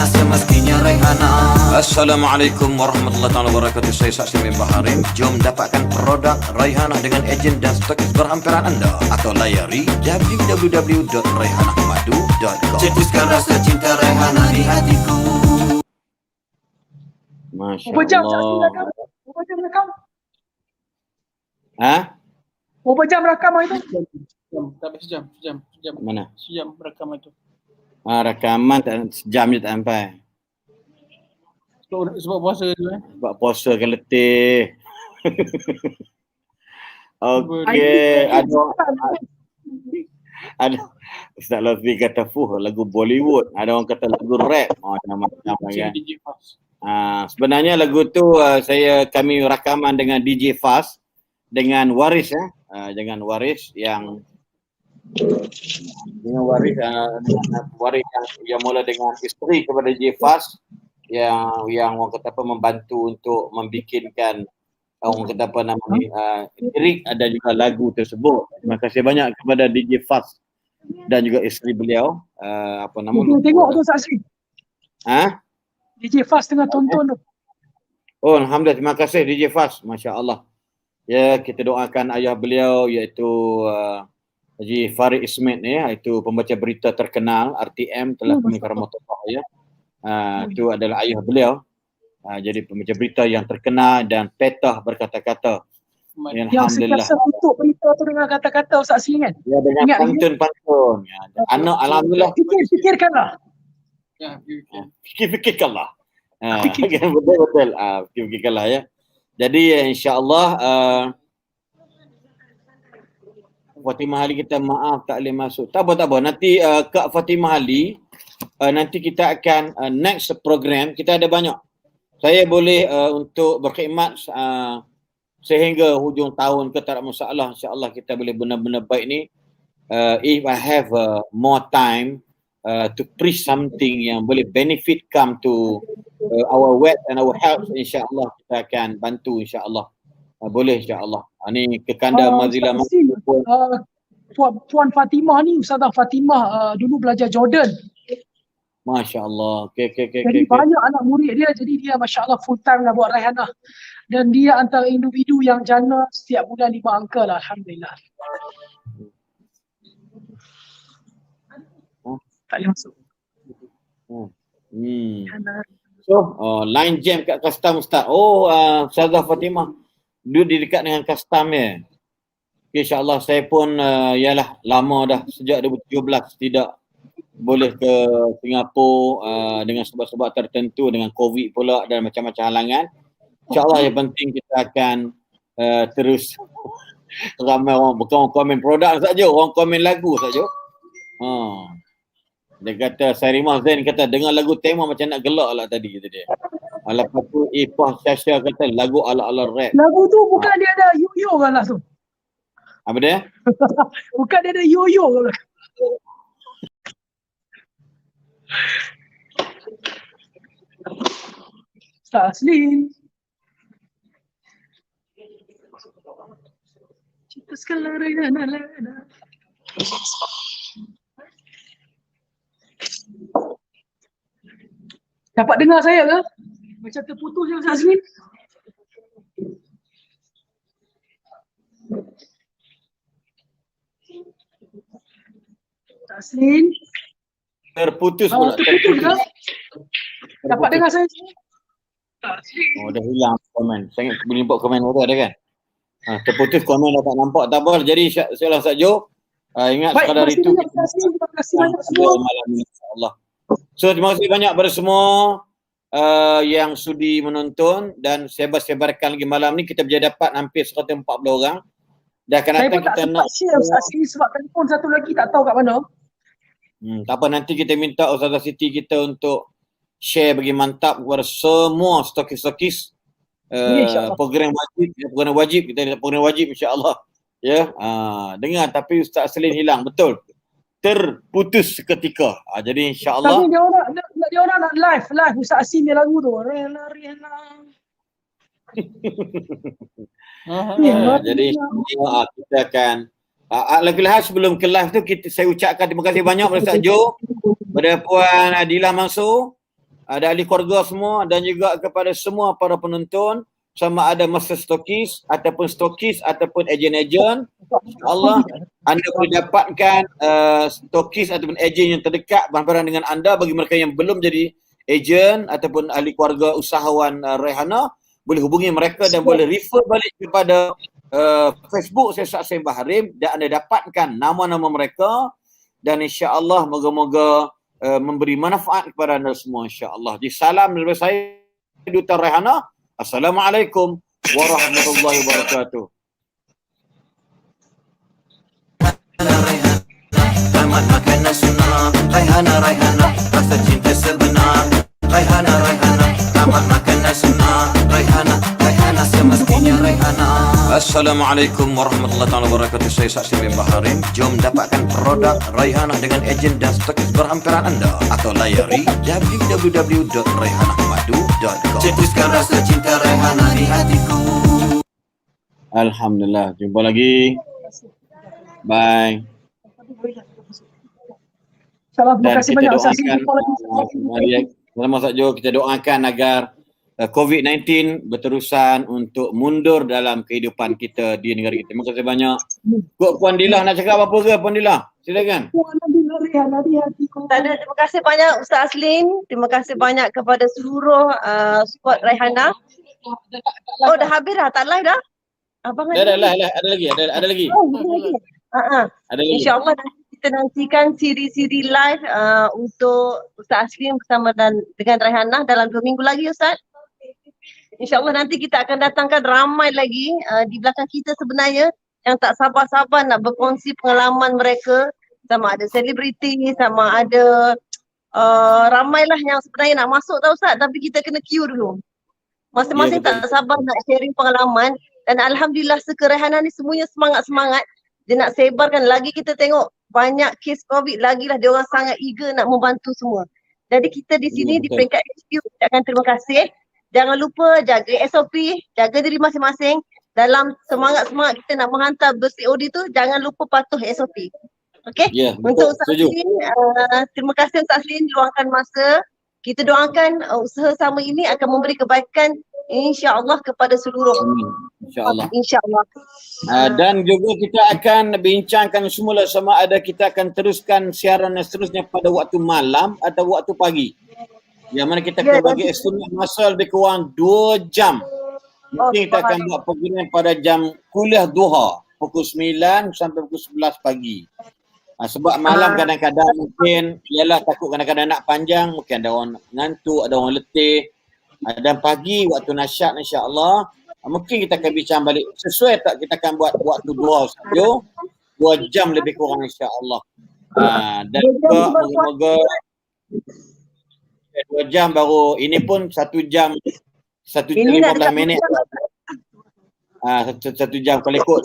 Speaker 7: semestinya Raihana. Assalamualaikum warahmatullahi wabarakatuh. Saya Saksi bin Baharin. Jom dapatkan produk Raihana dengan ejen dan stokis berhampiran anda, atau layari www.raihanamadu.com. Cetuskan rasa cinta Raihana di hatiku.
Speaker 1: Masya
Speaker 2: Berapa
Speaker 1: Allah.
Speaker 2: jam rakam?
Speaker 1: Berapa
Speaker 2: jam rakam itu?
Speaker 6: Sampai sejam.
Speaker 1: Mana?
Speaker 6: Sejam rakaman itu.
Speaker 1: Rakaman tak sejam je tak sampai.
Speaker 6: Sebab puasa tu
Speaker 1: Sebab puasa kan letih. Okey, ada Ustaz Lutfi kata lagu Bollywood, ada orang kata lagu rap. Macam-macam kan.
Speaker 6: DJ Fast.
Speaker 1: Sebenarnya lagu tu kami rakaman dengan DJ Fast dengan Waris dengan Waris yang Waris yang mula dengan isteri kepada DJ Fast yang orang kata apa membantu untuk membikinkan orang kata apa nama ni lirik ada juga lagu tersebut. Terima kasih banyak kepada DJ Fast dan juga isteri beliau apa nama
Speaker 2: Tengok tu Saksi. DJ Fast tengah tonton tu.
Speaker 1: Oh, alhamdulillah, terima kasih DJ Fast, masya-Allah. Ya, kita doakan ayah beliau iaitu Haji Farid Ismail iaitu pembaca berita terkenal RTM telah meninggal rahmatullah ya. Itu adalah ayah beliau. Jadi pembaca berita yang terkenal dan petah berkata-kata.
Speaker 2: Yang sentiasa tutup berita tu dengan kata-kata Ustaz Asli kan?
Speaker 1: Ya, dengan pantun-pantun. Anak alhamdulillah.
Speaker 2: Fikirkanlah.
Speaker 6: Ya,
Speaker 1: Fikirkanlah. Betul-betul. Fikirkanlah ya. Jadi insya-Allah Fatimah Ali kita maaf tak boleh masuk. Tak apa. Nanti Kak Fatimah Ali nanti kita akan next program kita ada banyak. Saya boleh untuk berkhidmat sehingga hujung tahun ke tak ada masalah. InsyaAllah kita boleh benar-benar baik ni. If I have more time to preach something yang boleh benefit come to our wealth and our health, insyaAllah kita akan bantu insyaAllah. Boleh insyaAllah. Ni kekanda Mazila
Speaker 2: Puan Fatimah ni, Ustazah Fatimah dulu belajar Jordan.
Speaker 1: Masya Allah.
Speaker 2: Jadi banyak anak murid dia, jadi dia Masya Allah full time lah buat Raihanah. Dan dia antara individu yang jana setiap bulan 5 angka lah, Alhamdulillah. Tak boleh masuk.
Speaker 1: So, line jam kat custom Ustaz. Ustazah Fatimah duduk di dekat dengan custom ya. Okay, InsyaAllah saya pun ialah lama dah sejak 2017 tidak boleh ke Singapura dengan sebab-sebab tertentu dengan COVID pula dan macam-macam halangan. InsyaAllah yang penting kita akan terus ramai orang, bukan orang komen produk saja, orang komen lagu saja. Dia kata, Sarimah Zain kata, dengar lagu tema macam nak gelak lah tadi kata dia. Lepas tu Ipah Syasha kata lagu ala-ala rap.
Speaker 2: Lagu tu bukan dia ada yo-yo kan lah tu.
Speaker 1: Apa dia?
Speaker 2: Bukan dia ada yo-yo kan lah. Ustaz Aslin. Cinta sekala Raihanah. Dapat dengar saya ke? Macam terputus je Ustaz Aslin. Ustaz Aslin.
Speaker 1: Terputus pula.
Speaker 2: Terputus ke? Dapat dengar saya?
Speaker 1: Dah hilang komen. Saya boleh nampak komen tu ada kan? Terputus komen dah tak nampak. Tak apa. Jadi saya saja. Ingat sekadar itu.
Speaker 2: Terima kasih banyak semua.
Speaker 1: Malam ini insyaAllah. So terima kasih banyak kepada semua yang sudi menonton dan sebar-sebarkan lagi malam ni kita boleh dapat hampir 140 orang. Dan akan datang kita nak
Speaker 2: share Ustaz Siti sebab telefon satu lagi tak tahu kat mana.
Speaker 1: Tak apa, nanti kita minta Ustazah Siti kita untuk share bagi mantap kepada semua stokis-stokis program wajib kita program wajib insya-Allah. Ya, dengar tapi Ustaz Aslin hilang betul. Terputus seketika. Jadi insya-Allah.
Speaker 2: Tapi dia orang nak live Ustaz Aslin dia lagu tu. Rihanna.
Speaker 1: Jadi insya-Allah kita akan lagi-lagi sebelum ke live tu saya ucapkan terima kasih banyak kepada Ustaz Jo, kepada Puan Adilah Mansur, ada ahli keluarga semua dan juga kepada semua para penonton sama ada masa stokis ataupun ejen-ejen. InsyaAllah anda boleh dapatkan stokis ataupun ejen yang terdekat berhadapan dengan anda. Bagi mereka yang belum jadi ejen ataupun ahli keluarga usahawan Raihanah, boleh hubungi mereka dan boleh refer balik kepada Facebook saya Saksi Baharim dan anda dapatkan nama-nama mereka dan insya-Allah moga-moga memberi manfaat kepada anda semua insya-Allah. Jadi salam daripada saya Duta Raihanah. Assalamualaikum warahmatullahi wabarakatuh.
Speaker 7: Tamat makanan sunnah Raihanah, rasa cinta sebenar Raihanah, tamat makanan sunnah Raihanah, semestinya Raihanah. Assalamualaikum warahmatullahi wabarakatuh. Saya Saksi bin Baharim. Jom dapatkan produk Raihanah dengan ejen dan stokis berhampiran anda atau layari www.raihanahmadu.com. Cetuskan rasa cinta Raihanah di hatiku.
Speaker 1: Alhamdulillah, jumpa lagi. Bye.
Speaker 2: Terima kasih banyak Ustaz Aslin.
Speaker 1: Sama Ustaz Jo, kita doakan agar COVID-19 berterusan untuk mundur dalam kehidupan kita di negara kita. Terima kasih banyak. Puan Dilah nak cakap apa ke Puan Dilah? Silakan.
Speaker 8: Tak ada, terima kasih banyak Ustaz Aslin. Terima kasih banyak kepada seluruh support Raihanah. Oh dah habis dah? Tak live dah? Abang
Speaker 1: ada lagi. Ada lagi. Ada lagi.
Speaker 8: InsyaAllah kita nantikan siri-siri live untuk Ustaz Aslin bersama dengan Raihanah dalam 2 minggu lagi Ustaz. InsyaAllah nanti kita akan datangkan ramai lagi di belakang kita sebenarnya yang tak sabar-sabar nak berkongsi pengalaman mereka, sama ada selebriti, sama ada ramailah yang sebenarnya nak masuk tau Ustaz, tapi kita kena queue dulu. Masing-masing
Speaker 1: Ya,
Speaker 8: tak sabar nak sharing pengalaman dan Alhamdulillah sekerehana ni semuanya semangat-semangat. Dia nak sebarkan lagi, kita tengok banyak kes COVID lagi lah, dia orang sangat eager nak membantu semua. Jadi kita di sini di
Speaker 1: betul.
Speaker 8: peringkat HQ ucapkan terima kasih. Jangan lupa jaga SOP, jaga diri masing-masing. Dalam semangat-semangat kita nak menghantar ber-COD tu, jangan lupa patuh SOP. Okey?
Speaker 1: Ya,
Speaker 8: Untuk
Speaker 1: betul.
Speaker 8: Ustaz
Speaker 1: Setuju.
Speaker 8: Aslin, terima kasih Ustaz Aslin luangkan masa. Kita doakan usaha sama ini akan memberi kebaikan insya-Allah kepada seluruh.
Speaker 1: Amin. InsyaAllah.
Speaker 8: Insya-Allah.
Speaker 1: Dan juga kita akan bincangkan semula sama ada kita akan teruskan siaran yang seterusnya pada waktu malam atau waktu pagi. Yang mana kita akan bagi estimate masa lebih kurang 2 jam. Mungkin kita akan buat program pada jam kuliah duha, pukul 9 sampai pukul 11 pagi. Sebab malam kadang-kadang mungkin ialah takut kadang-kadang nak panjang, mungkin ada orang ngantuk, ada orang letih. Dan pagi waktu nasyat insya-Allah mungkin kita akan bincang balik sesuai tak kita akan buat waktu duha saja 2 jam lebih kurang insya-Allah. Dan juga moga-moga 2 jam baru ini pun 1 jam 1 jam 15 minit. 1 jam kalau ikut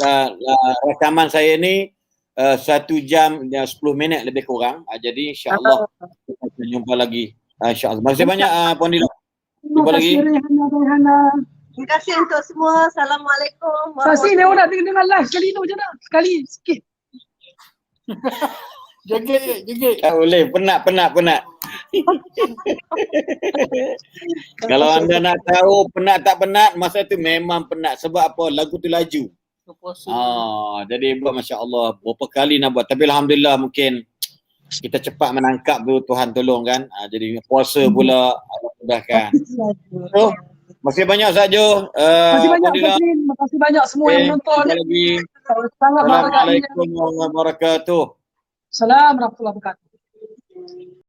Speaker 1: rakaman saya ni 1 jam dan 10 minit lebih kurang. Jadi insya-Allah kita akan jumpa lagi. Insya-Allah. Terima kasih banyak Puan Dila. Jumpa lagi.
Speaker 2: Rehana.
Speaker 8: Terima kasih untuk semua. Assalamualaikum.
Speaker 2: Sasi ni orang nak dengar live sekali tu je nak. Sekali sikit.
Speaker 6: Jaga.
Speaker 1: Tak boleh, penat. Kalau anda nak tahu penat tak penat, masa tu memang penat. Sebab apa? Lagu tu laju. Jadi buat masya-Allah berapa kali nak buat. Tapi alhamdulillah mungkin kita cepat menangkap tu, Tuhan tolong kan. Jadi puasa pula Allah mudahkan. So, masih banyak saja.
Speaker 2: Terima kasih banyak Safin. Terima kasih banyak semua yang menonton. Sangat
Speaker 1: Assalamualaikum warahmatullahi wabarakatuh.
Speaker 2: Assalamualaikum warahmatullahi wabarakatuh.